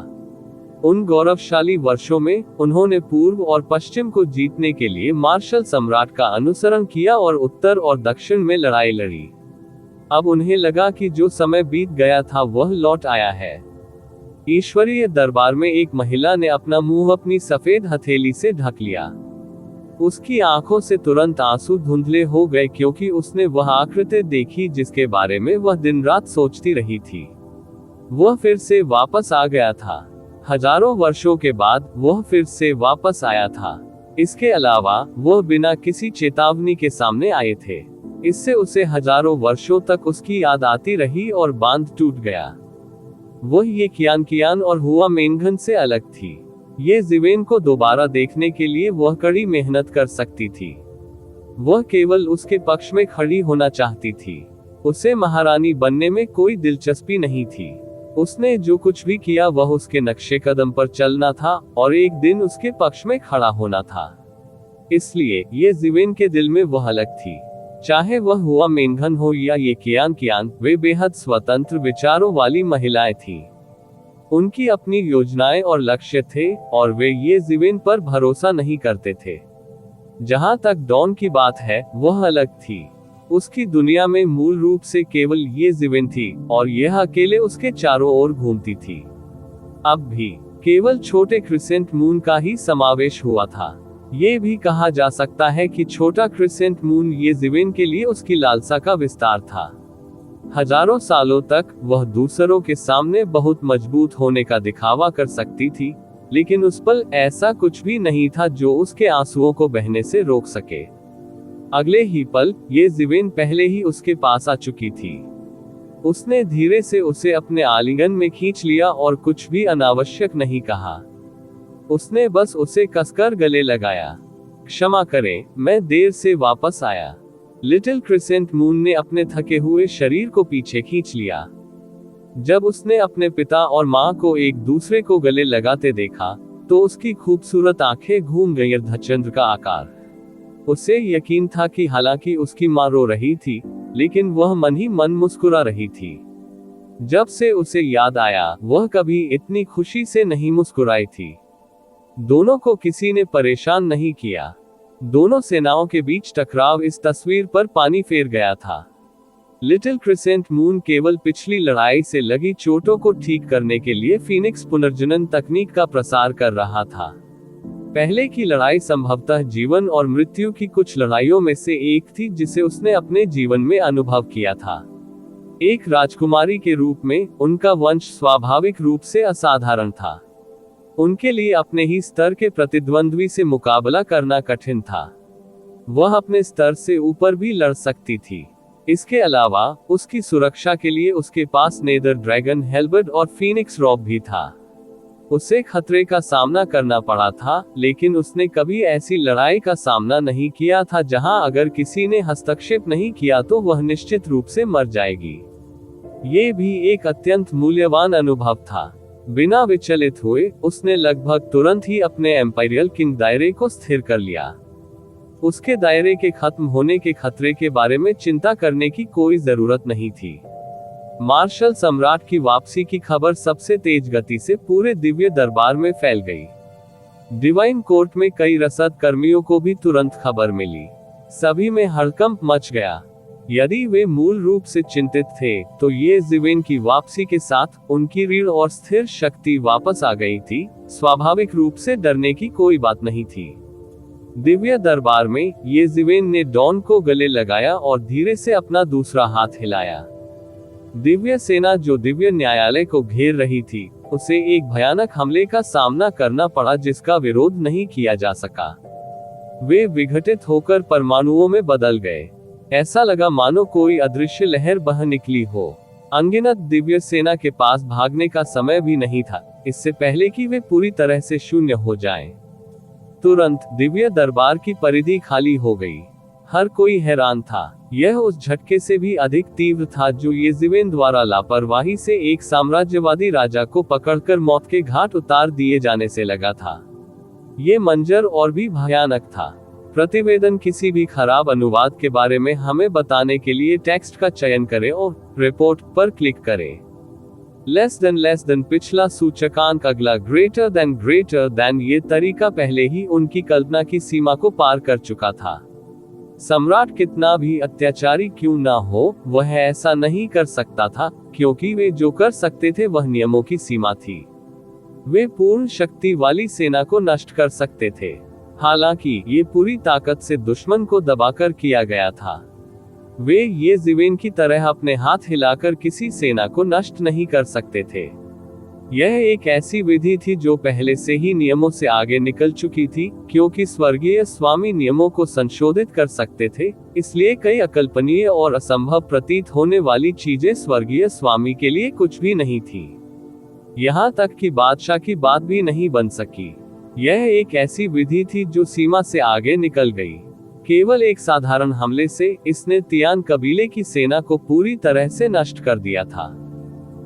उन गौरवशाली वर्षों में उन्होंने पूर्व और पश्चिम को जीतने के लिए मार्शल सम्राट का अनुसरण किया और उत्तर और दक्षिण में लड़ाई लड़ी। अब उन्हें लगा कि जो समय बीत गया था वह लौट आया है। ईश्वरीय दरबार में एक महिला ने अपना मुंह अपनी सफेद हथेली से ढक लिया। उसकी आंखों से तुरंत आंसू धुंधले हो गए क्योंकि उसने वह आकृति देखी जिसके बारे में वह दिन रात सोचती रही थी। वह फिर से वापस आ गया था। हजारों वर्षों के बाद वह फिर से वापस आया था। इसके अलावा वह बिना किसी चेतावनी के सामने आए थे। इससे उसे हजारों वर्षों तक उसकी याद आती रही और बांध टूट गया। वह ये कियान और हुआ मेंघन से अलग थी। ये जिवेन को दोबारा देखने के लिए वह कड़ी मेहनत कर सकती थी। वह केवल उसके पक्ष में खड़ी होना चाहती थी। उसे महारानी बनने में कोई दिलचस्पी नहीं थी। उसने जो कुछ भी किया वह उसके नक्शे कदम पर चलना था और एक दिन उसके पक्ष में खड़ा होना था। इसलिए ये जिवेन के दिल में वह अलग थी। चाहे वह हुआ मेंघन हो या ये कियान, वे बेहद स्वतंत्र विचारों वाली महिलाएं थीं। उनकी अपनी योजनाएं और लक्ष्य थे और वे ये जिवेन पर भरोसा नहीं करते थे। जहां तक डॉन की बात है वह अलग थी। उसकी दुनिया में मूल रूप से केवल ये जिवेन थी और यह अकेले उसके चारों ओर घूमती थी। अब भी केवल छोटे क्रिसेंट मून का ही समावेश हुआ था। ये भी कहा जा सकता है कि छोटा क्रिसेंट मून ये जिवेन के लिए उसकी लालसा का विस्तार था। हजारों सालों तक वह दूसरों के सामने बहुत मजबूत होने का दिखावा कर सकती थी, लेकिन उस पल ऐसा कुछ भी नहीं था जो उसके आंसुओं को बहने से रोक सके। अगले ही पल ये जिवेन पहले ही उसके पास आ चुकी थी। उसने धीरे से उसे अपने आलिंगन में खींच लिया और कुछ भी अनावश्यक नहीं कहा। उसने बस उसे कसकर गले लगाया। क्षमा करें, मैं देर से वापस आया। लिटिल क्रिसेंट मून ने अपने थके हुए शरीर को पीछे खींच लिया। जब उसने अपने पिता और माँ को एक दूसरे को गले लगाते देखा तो उसकी खूबसूरत आंखें घूम गईं अर्धचंद्र का आकार। उसे यकीन था कि हालांकि उसकी माँ रो रही थी, लेकिन वह मन ही मन मुस्कुरा रही थी। जब से उसे याद आया वह कभी इतनी खुशी से नहीं मुस्कुराई थी। दोनों को किसी ने परेशान नहीं किया। दोनों सेनाओं के बीच टकराव इस तस्वीर पर पानी फेर गया था। लिटिल क्रिसेंट मून केवल पिछली लड़ाई से लगी चोटों को ठीक करने के लिए फीनिक्स पुनर्जनन तकनीक का प्रसार कर रहा था। पहले की लड़ाई संभवतः जीवन और मृत्यु की कुछ लड़ाइयों में से एक थी जिसे उसने अपने जीवन में अनुभव किया था। एक राजकुमारी के रूप में उनका वंश स्वाभाविक रूप से असाधारण था। उनके लिए अपने ही स्तर के प्रतिद्वंद्वी से मुकाबला करना कठिन था। वह अपने स्तर से ऊपर भी लड़ सकती थी। इसके अलावा उसकी सुरक्षा के लिए उसके पास नेदर ड्रैगन हेल्बर्ड और फीनिक्स रॉब भी था। उसे खतरे का सामना करना पड़ा था, लेकिन उसने कभी ऐसी लड़ाई का सामना नहीं किया था जहां अगर किसी ने हस्तक्षेप नहीं किया तो वह निश्चित रूप से मर जाएगी। ये भी एक अत्यंत मूल्यवान अनुभव था। बिना विचलित हुए उसने लगभग तुरंत ही अपने एम्पायरियल किंग दायरे को स्थिर कर लिया। उसके दायरे के खत्म होने के खतरे के बारे में चिंता करने की कोई जरूरत नहीं थी। मार्शल सम्राट की वापसी की खबर सबसे तेज गति से पूरे दिव्य दरबार में फैल गई। डिवाइन कोर्ट में कई रसद कर्मियों को भी तुरंत खबर मिली। सभी में हड़कंप मच गया। यदि वे मूल रूप से चिंतित थे, तो ये ज़िवेन की वापसी के साथ उनकी रीढ़ और स्थिर शक्ति वापस आ गई थी। स्वाभाविक रूप से डरने की कोई बात नहीं थी। दिव्य दरबार में ये ज़िवेन ने डॉन को गले लगाया और धीरे से अपना दूसरा हाथ हिलाया। दिव्य सेना जो दिव्य न्यायालय को घेर रही थी, उसे एक भयानक हमले का सामना करना पड़ा जिसका विरोध नहीं किया जा सका। वे विघटित होकर परमाणुओं में बदल गए। ऐसा लगा मानो कोई अदृश्य लहर बह निकली हो। अनगिनत दिव्य सेना के पास भागने का समय भी नहीं था, इससे पहले कि वे पूरी तरह से शून्य हो जाएं। तुरंत दिव्य दरबार की परिधि खाली हो गई। हर कोई हैरान था। यह उस झटके से भी अधिक तीव्र था जो ये ज़िवेन द्वारा लापरवाही से एक साम्राज्यवादी राजा को पकड़कर मौत के घाट उतार दिए जाने से लगा था। ये मंजर और भी भयानक था। प्रतिवेदन किसी भी खराब अनुवाद के बारे में हमें बताने के लिए टेक्स्ट का चयन करें और रिपोर्ट पर क्लिक करें। लेस देन पिछला सूचकांक, अगला ग्रेटर देन ये तरीका पहले ही उनकी कल्पना की सीमा को पार कर चुका था। सम्राट कितना भी अत्याचारी क्यों ना हो, वह ऐसा नहीं कर सकता था, क्योंकि वे जो कर सकते थे वह नियमों की सीमा थी। वे पूर्ण शक्ति वाली सेना को नष्ट कर सकते थे। हालांकि ये पूरी ताकत से दुश्मन को दबाकर किया गया था। वे ये ज़िवेन की तरह अपने हाथ हिलाकर किसी सेना को नष्ट नहीं कर सकते थे। यह एक ऐसी विधि थी जो पहले से ही नियमों से आगे निकल चुकी थी, क्योंकि स्वर्गीय स्वामी नियमों को संशोधित कर सकते थे, इसलिए कई अकल्पनीय और असंभव प्रतीत होने वाली चीजें स्वर्गीय स्वामी के लिए कुछ भी नहीं थी। यहाँ तक कि बादशाह की बात भी नहीं बन सकी। यह एक ऐसी विधि थी जो सीमा से आगे निकल गई। केवल एक साधारण हमले से इसने तियान कबीले की सेना को पूरी तरह से नष्ट कर दिया था।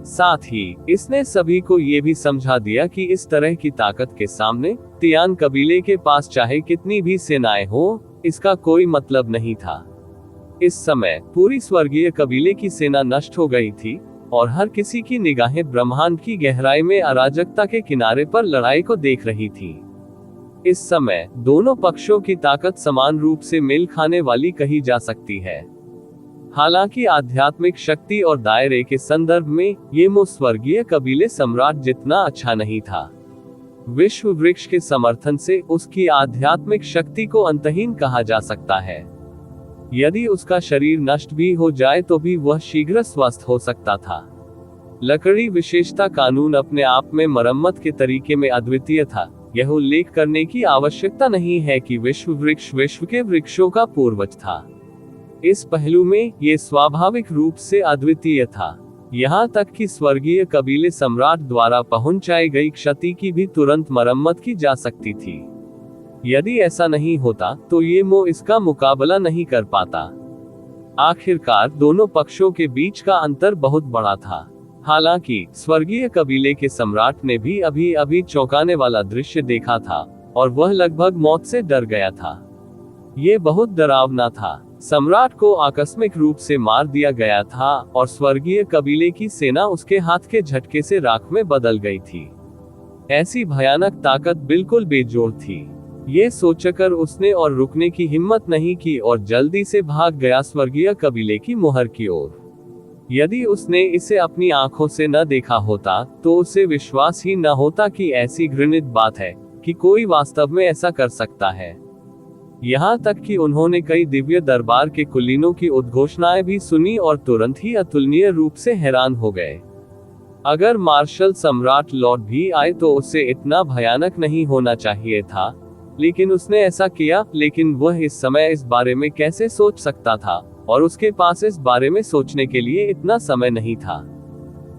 साथ ही इसने सभी को ये भी समझा दिया कि इस तरह की ताकत के सामने तियान कबीले के पास चाहे कितनी भी सेनाएं हो, इसका कोई मतलब नहीं था। इस समय पूरी स्वर्गीय कबीले की सेना नष्ट हो गई थी और हर किसी की निगाहें ब्रह्मांड की गहराई में अराजकता के किनारे पर लड़ाई को देख रही थी। इस समय दोनों पक्षों की ताकत समान रूप से मेल खाने वाली कही जा सकती है। हालांकि आध्यात्मिक शक्ति और दायरे के संदर्भ में ये स्वर्गीय कबीले सम्राट जितना अच्छा नहीं था। विश्व वृक्ष के समर्थन से उसकी आध्यात्मिक शक्ति को अंतहीन कहा जा सकता है। यदि उसका शरीर नष्ट भी हो जाए तो भी वह शीघ्र स्वस्थ हो सकता था। लकड़ी विशेषता कानून अपने आप में मरम्मत के तरीके में अद्वितीय था। यह उल्लेख करने की आवश्यकता नहीं है कि विश्व वृक्ष विश्व के वृक्षों का पूर्वज था। इस पहलू में ये स्वाभाविक रूप से अद्वितीय था। यहाँ तक कि स्वर्गीय कबीले सम्राट द्वारा पहुंचाई गई क्षति की भी तुरंत मरम्मत की जा सकती थी। यदि ऐसा नहीं होता तो ये इसका मुकाबला नहीं कर पाता। आखिरकार दोनों पक्षों के बीच का अंतर बहुत बड़ा था। हालांकि स्वर्गीय कबीले के सम्राट ने भी अभी चौंकाने वाला दृश्य देखा था और वह लगभग मौत से डर गया था। ये बहुत डरावना था। सम्राट को आकस्मिक रूप से मार दिया गया था और स्वर्गीय कबीले की सेना उसके हाथ के झटके से राख में बदल गई थी। ऐसी भयानक ताकत बिल्कुल बेजोड़ थी। ये सोचकर उसने और रुकने की हिम्मत नहीं की और जल्दी से भाग गया स्वर्गीय कबीले की मोहर की ओर। यदि उसने इसे अपनी आंखों से न देखा होता तो उसे विश्वास ही न होता कि ऐसी घृणित बात है कि कोई वास्तव में ऐसा कर सकता है। यहाँ तक कि उन्होंने कई दिव्य दरबार के कुलीनों की उद्घोषणाएं भी सुनी और तुरंत ही अतुलनीय रूप से हैरान हो गए। अगर मार्शल सम्राट लौट भी आए तो उसे इतना भयानक नहीं होना चाहिए था, लेकिन उसने ऐसा किया। लेकिन वह इस समय इस बारे में कैसे सोच सकता था, और उसके पास इस बारे में सोचने के लिए इतना समय नहीं था।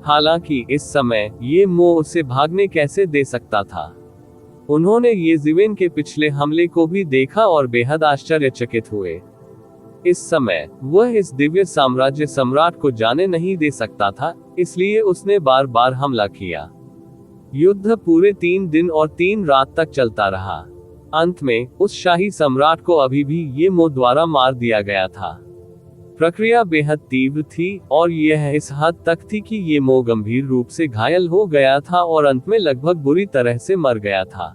हालांकि इस समय ये उसे भागने कैसे दे सकता था। उन्होंने ये ज़िवेन के पिछले हमले को भी देखा और बेहद आश्चर्यचकित हुए। इस समय वह इस दिव्य साम्राज्य सम्राट को जाने नहीं दे सकता था, इसलिए उसने बार बार हमला किया। युद्ध पूरे 3 दिन और 3 रात तक चलता रहा। अंत में उस शाही सम्राट को अभी भी ये द्वारा मार दिया गया था। प्रक्रिया बेहद तीव्र थी और यह इस हद तक थी कि ये मो गंभीर रूप से घायल हो गया था और अंत में लगभग बुरी तरह से मर गया था।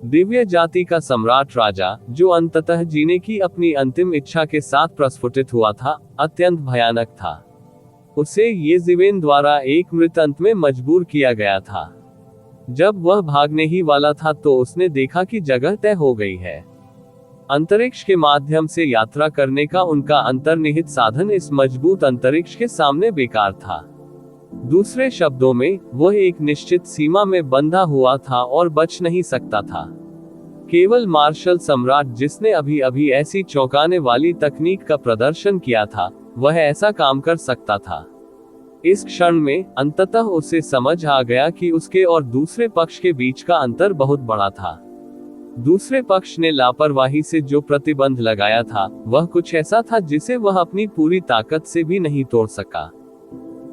दिव्य जाति का सम्राट राजा, जो अंततः जीने की अपनी अंतिम इच्छा के साथ प्रस्फुटित हुआ था, अत्यंत भयानक था। उसे येज़िवेन द्वारा एक मृत अंत में मजबूर किया गया था। जब वह भागने ही वाला था तो उसने देखा कि जगह तय हो गई है। अंतरिक्ष के माध्यम से यात्रा करने का उनका अंतर्निहित साधन इस मजबूत अंतरिक्ष के सामने बेकार था। दूसरे शब्दों में, वह एक निश्चित सीमा में बंधा हुआ था और बच नहीं सकता था। केवल मार्शल सम्राट, जिसने अभी अभी ऐसी चौंकाने वाली तकनीक का प्रदर्शन किया था, वह ऐसा काम कर सकता था। इस क्षण में अंततः उसे समझ आ गया कि उसके और दूसरे पक्ष के बीच का अंतर बहुत बड़ा था। दूसरे पक्ष ने लापरवाही से जो प्रतिबंध लगाया था, वह कुछ ऐसा था जिसे वह अपनी पूरी ताकत से भी नहीं तोड़ सका।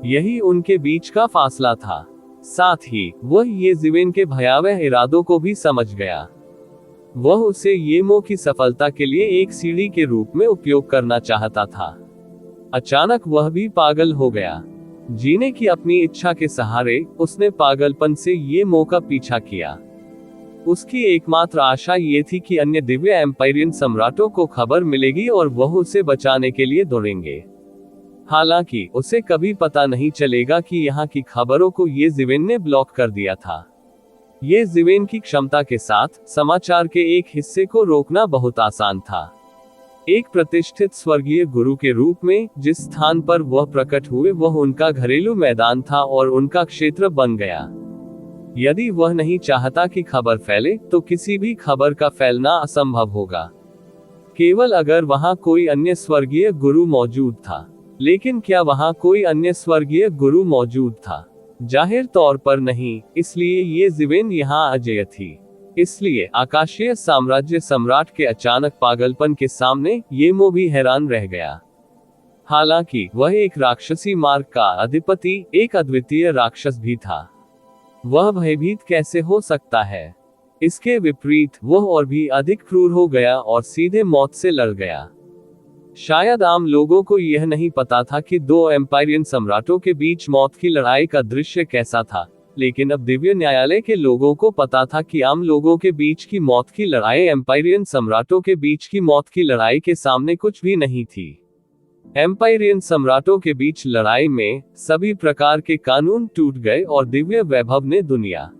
यही उनके बीच का फासला था। साथ ही वह येज़िवेन के भयावह इरादों को भी समझ गया। वह उसे येमो की सफलता के लिए एक सीढ़ी के रूप में उपयोग करना चाहता था। अचानक वह भी पागल हो गया। जीने की अपनी इच्छा के सहारे उसने पागलपन से येमो का पीछा किया। उसकी एकमात्र आशा ये थी कि अन्य दिव्य एम्पायरियन सम्राटों को खबर मिलेगी और वह उसे बचाने के लिए दौड़ेंगे। हालांकि उसे कभी पता नहीं चलेगा कि यहाँ की खबरों को येज़िवेन ने ब्लॉक कर दिया था। येज़िवेन की क्षमता के साथ समाचार के एक हिस्से को रोकना बहुत आसान था। एक प्रतिष्ठित स्वर्गीय गुरु के रूप में जिस स्थान पर वह प्रकट हुए, वह उनका घरेलू मैदान था और उनका क्षेत्र बन गया। यदि वह नहीं चाहता कि खबर फैले, तो किसी भी खबर का फैलना असंभव होगा, केवल अगर वहां कोई अन्य स्वर्गीय गुरु मौजूद था। लेकिन क्या वहां कोई अन्य स्वर्गीय गुरु मौजूद था? जाहिर तौर पर नहीं, इसलिए येज़िवेन यहाँ अजेय थी। इसलिए आकाशीय साम्राज्य सम्राट के अचानक पागलपन के सामने येमो भी हैरान रह गया। हालांकि वह एक राक्षसी मार्ग का अधिपति, एक अद्वितीय राक्षस भी था। वह भयभीत कैसे हो सकता है? इसके विपरीत, वह और भी अधिक क्रूर हो गया और सीधे मौत से लड़ गया। शायद आम लोगों को यह नहीं पता था कि दो एम्पायरियन सम्राटों के बीच मौत की लड़ाई का दृश्य कैसा था, लेकिन अब दिव्य न्यायालय के लोगों को पता था कि आम लोगों के बीच की मौत की लड़ाई एम्पायरियन सम्राटों के बीच की मौत की लड़ाई के सामने कुछ भी नहीं थी। एम्पायरियन सम्राटों के बीच लड़ाई में सभी प्रकार के कानून टूट गए और दिव्य वैभव ने दुनिया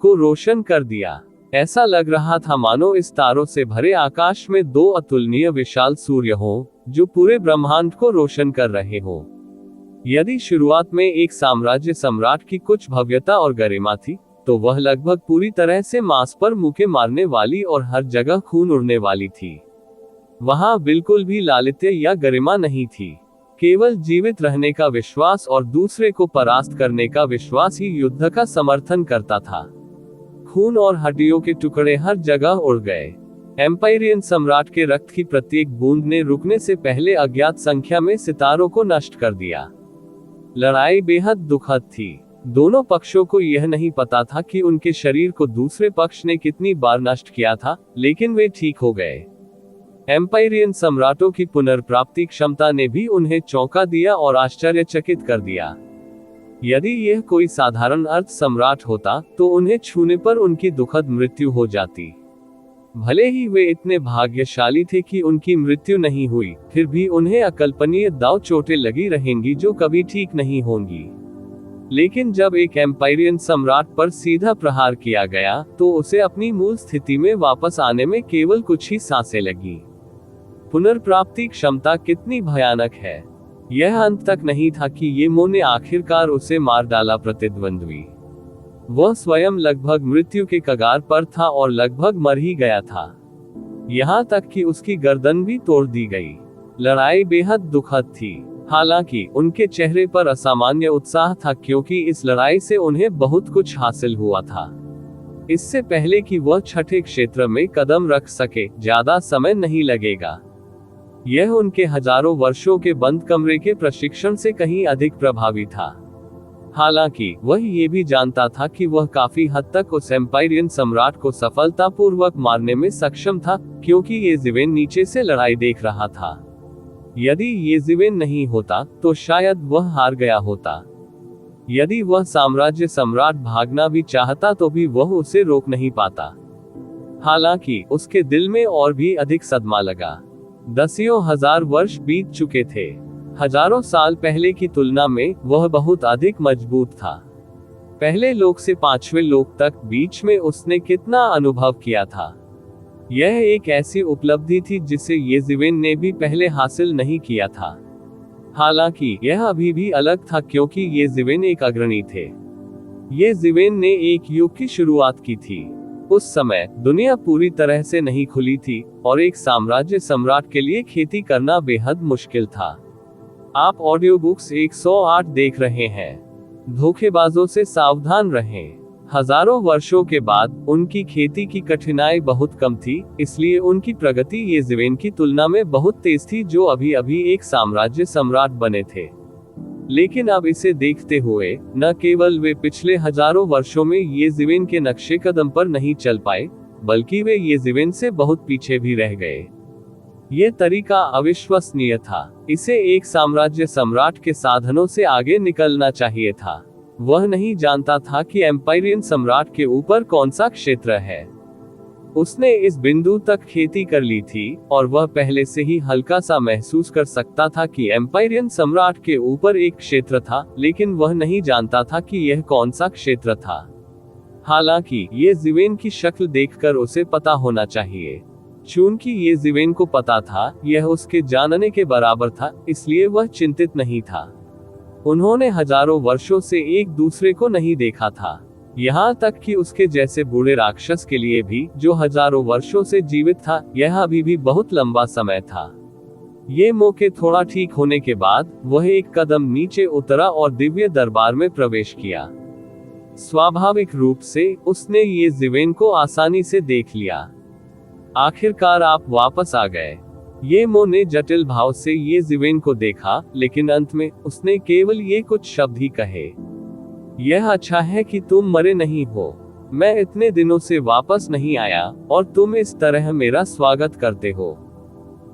को रोशन कर दिया। ऐसा लग रहा था मानो इस तारों से भरे आकाश में दो अतुलनीय विशाल सूर्य हों, जो पूरे ब्रह्मांड को रोशन कर रहे हों। यदि शुरुआत में एक साम्राज्य सम्राट की कुछ भव्यता और गरिमा थी, तो वह लगभग पूरी तरह से मांस पर मुक्के मारने वाली और हर जगह खून उड़ने वाली थी। वहां बिल्कुल भी लालित्य या गरिमा नहीं थी। केवल जीवित रहने का विश्वास और दूसरे को परास्त करने का विश्वास ही युद्ध का समर्थन करता था। खून और हड्डियों के टुकड़े हर जगह उड़ गए। एम्पायरियन सम्राट के रक्त की प्रत्येक बूंद ने रुकने से पहले अज्ञात संख्या में सितारों को नष्ट कर दिया। लड़ाई बेहद दुखद थी। दोनों पक्षों को यह नहीं पता था कि उनके शरीर को दूसरे पक्ष ने कितनी बार नष्ट किया था, लेकिन वे ठीक हो गए। एम्पायरियन सम्राटों की पुनर्प्राप्ति क्षमता ने भी उन्हें चौंका दिया और आश्चर्यचकित कर दिया। यदि यह कोई साधारण अर्थ सम्राट होता, तो उन्हें छूने पर उनकी दुखद मृत्यु हो जाती। भले ही वे इतने भाग्यशाली थे कि उनकी मृत्यु नहीं हुई, फिर भी उन्हें अकल्पनीय दांव चोटें लगी रहेंगी जो कभी ठीक नहीं होंगी। लेकिन जब एक एम्पायरियन सम्राट पर सीधा प्रहार किया गया, तो उसे अपनी मूल स्थिति में वापस आने में केवल कुछ ही सांसें लगी। पुनर्प्राप्ति क्षमता कितनी भयानक है। यह अंत तक नहीं था कि येमो ने आखिरकार उसे मार डाला। प्रतिद्वंद्वी वह स्वयं लगभग मृत्यु के कगार पर था और लगभग मर ही गया था। यहाँ तक कि उसकी गर्दन भी तोड़ दी गई। लड़ाई बेहद दुखद थी। हालांकि उनके चेहरे पर असामान्य उत्साह था, क्योंकि इस लड़ाई से उन्हें बहुत कुछ हासिल हुआ था। इससे पहले कि वह छठे क्षेत्र में कदम रख सके, ज्यादा समय नहीं लगेगा। यह उनके हजारों वर्षों के बंद कमरे के प्रशिक्षण से कहीं अधिक प्रभावी था। हालांकि वह ये भी जानता था कि वह काफी हद तक उस एम्पायरियन सम्राट को सफलतापूर्वक मारने में सक्षम था, क्योंकि येज़िवेन नीचे से लड़ाई देख रहा था। यदि येज़िवेन नहीं होता तो शायद वह हार गया होता। यदि वह साम्राज्य सम्राट भागना भी चाहता तो भी वह उसे रोक नहीं पाता। हालांकि उसके दिल में और भी अधिक सदमा लगा। दसियों हजार वर्ष बीत चुके थे। हजारों साल पहले की तुलना में वह बहुत अधिक मजबूत था। पहले लोक से पांचवें लोक तक बीच में उसने कितना अनुभव किया था। यह एक ऐसी उपलब्धि थी जिसे येज़िवेन ने भी पहले हासिल नहीं किया था। हालांकि यह अभी भी अलग था क्योंकि येज़िवेन एक अग्रणी थे। येज़िवेन ने एक युग की शुरुआत की थी। उस समय दुनिया पूरी तरह से नहीं खुली थी और एक साम्राज्य सम्राट के लिए खेती करना बेहद मुश्किल था। आप ऑडियो बुक्स 108 देख रहे हैं। धोखेबाजों से सावधान रहें। हजारों वर्षों के बाद उनकी खेती की कठिनाई बहुत कम थी, इसलिए उनकी प्रगति येज़िवेन की तुलना में बहुत तेज थी जो अभी अभी एक साम्राज्य सम्राट बने थे। लेकिन अब इसे देखते हुए न केवल वे पिछले हजारों वर्षों में येज़िवेन के नक्शे कदम पर नहीं चल पाए, बल्कि वे येज़िवेन से बहुत पीछे भी रह गए। ये तरीका अविश्वसनीय था। इसे एक साम्राज्य सम्राट के साधनों से आगे निकलना चाहिए था। वह नहीं जानता था कि एम्पायरियन सम्राट के ऊपर कौन सा क्षेत्र है। उसने इस बिंदु तक खेती कर ली थी और वह पहले से ही हल्का सा महसूस कर सकता था कि एम्पायरियन सम्राट के ऊपर एक क्षेत्र था, लेकिन वह नहीं जानता था कि यह कौन सा क्षेत्र था। हालांकि येज़िवेन की शक्ल देखकर उसे पता होना चाहिए। चूंकि येज़िवेन को पता था यह उसके जानने के बराबर था, इसलिए वह चिंतित नहीं था। उन्होंने हजारों वर्षों से एक दूसरे को नहीं देखा था, यहाँ तक कि उसके जैसे बूढ़े राक्षस के लिए भी, जो हजारों वर्षों से जीवित था, यह अभी भी बहुत लंबा समय था। ये मौके थोड़ा ठीक होने के बाद वह एक कदम नीचे उतरा और दिव्य दरबार में प्रवेश किया। स्वाभाविक रूप से उसने येज़िवेन को आसानी से देख लिया। आखिरकार आप वापस आ गए। येमो ने जटिल भाव से येज़िवेन को देखा, लेकिन अंत में उसने केवल ये कुछ शब्द ही कहे। यह अच्छा है कि तुम मरे नहीं हो। मैं इतने दिनों से वापस नहीं आया और तुम इस तरह मेरा स्वागत करते हो।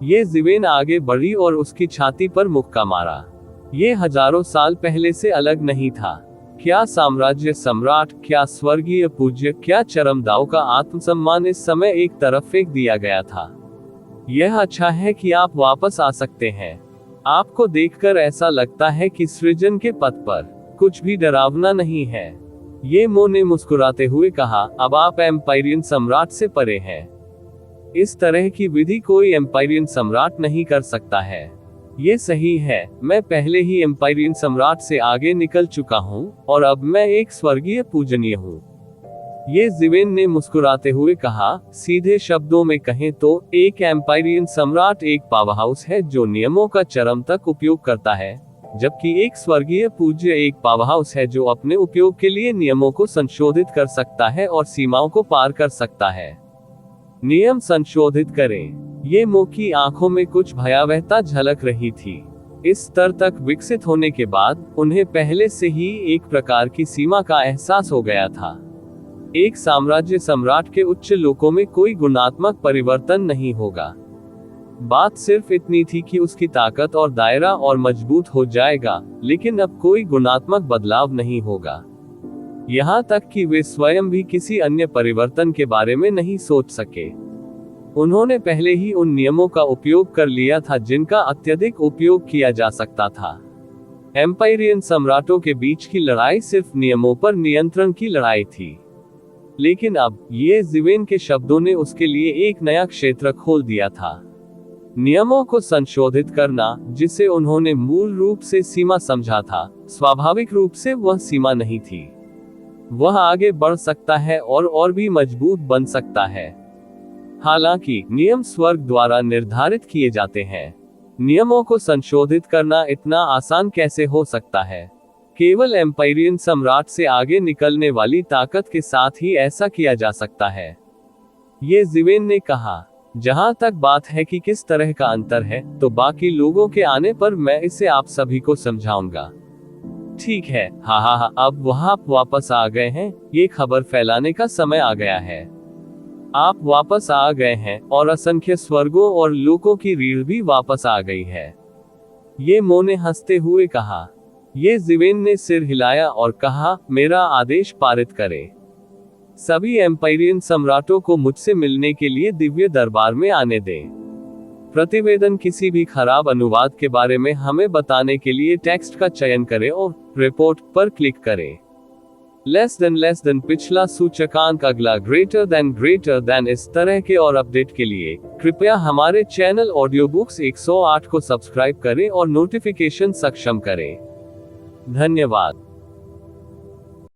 येज़िवेन आगे बढ़ी और उसकी छाती पर मुक्का मारा। ये हजारों साल पहले से अलग नहीं था। क्या साम्राज्य सम्राट, क्या स्वर्गीय पूज्य, क्या चरमदाव का आत्मसम्मान इस समय एक तरफ फेंक दिया गया था। यह अच्छा है कि आप वापस आ सकते हैं। आपको देखकर ऐसा लगता है कि सृजन के पथ पर कुछ भी डरावना नहीं है। येमो ने मुस्कुराते हुए कहा, अब आप एम्पायरियन सम्राट से परे हैं। इस तरह की विधि कोई एम्पायरियन सम्राट नहीं कर सकता है। ये सही है, मैं पहले ही एम्पायरियन सम्राट से आगे निकल चुका हूँ और अब मैं एक स्वर्गीय पूजनीय हूँ। येज़िवेन ने मुस्कुराते हुए कहा, सीधे शब्दों में कहें तो एक एम्पायरियन सम्राट एक पावरहाउस है जो नियमों का चरम तक उपयोग करता है, जबकि एक स्वर्गीय पूज्य एक पावरहाउस है जो अपने उपयोग के लिए नियमों को संशोधित कर सकता है और सीमाओं को पार कर सकता है। नियम संशोधित करें। येमो की आंखों में कुछ भयावहता झलक रही थी। इस स्तर तक विकसित होने के बाद उन्हें पहले से ही एक प्रकार की सीमा का एहसास हो गया था। एक साम्राज्य सम्राट के उच्च लोकों में कोई गुणात्मक परिवर्तन नहीं होगा। बात सिर्फ इतनी थी कि उसकी ताकत और दायरा और मजबूत हो जाएगा, लेकिन अब कोई गुणात्मक बदलाव नहीं होगा। यहाँ तक कि वे स्वयं भी किसी अन्य परिवर्तन के बारे में नहीं सोच सके। उन्होंने पहले ही उन नियमों का उपयोग कर लिया था जिनका अत्यधिक उपयोग किया जा सकता था। एम्पायरियन सम्राटों के बीच की लड़ाई सिर्फ नियमों पर नियंत्रण की लड़ाई थी। लेकिन अब येज़िवेन के शब्दों ने उसके लिए एक नया क्षेत्र खोल दिया था। नियमों को संशोधित करना, जिसे उन्होंने मूल रूप से सीमा समझा था, स्वाभाविक रूप से वह सीमा नहीं थी। वह आगे बढ़ सकता है और भी मजबूत बन सकता है। हालांकि नियम स्वर्ग द्वारा निर्धारित किए जाते हैं। नियमों को संशोधित करना इतना आसान कैसे हो सकता है? केवल एम्पायरियन सम्राट से आगे निकलने वाली ताकत के साथ ही ऐसा किया जा सकता है। येज़िवेन ने कहा, जहां तक बात है कि किस तरह का अंतर है, तो बाकी लोगों के आने पर मैं इसे आप सभी को समझाऊंगा। ठीक है, हाँ, अब वहां वापस आ गए हैं। ये खबर फैलाने का समय आ गया है। आप वापस आ गए हैं और असंख्य स्वर्गों और लोकों की रीढ़ भी वापस आ गई है। ये मो ने हंसते हुए कहा। ये जिवेन ने सिर हिलाया और कहा, मेरा आदेश पारित करे। सभी एम्पायरियन सम्राटों को मुझसे मिलने के लिए दिव्य दरबार में आने दें। प्रतिवेदन किसी भी खराब अनुवाद के बारे में हमें बताने के लिए टेक्स्ट का चयन करें और रिपोर्ट पर क्लिक करें। लेस देन पिछला सूचकांक, अगला ग्रेटर देन इस तरह के और अपडेट के लिए कृपया हमारे चैनल ऑडियो बुक्स 108 को सब्सक्राइब करें और नोटिफिकेशन सक्षम करें। धन्यवाद।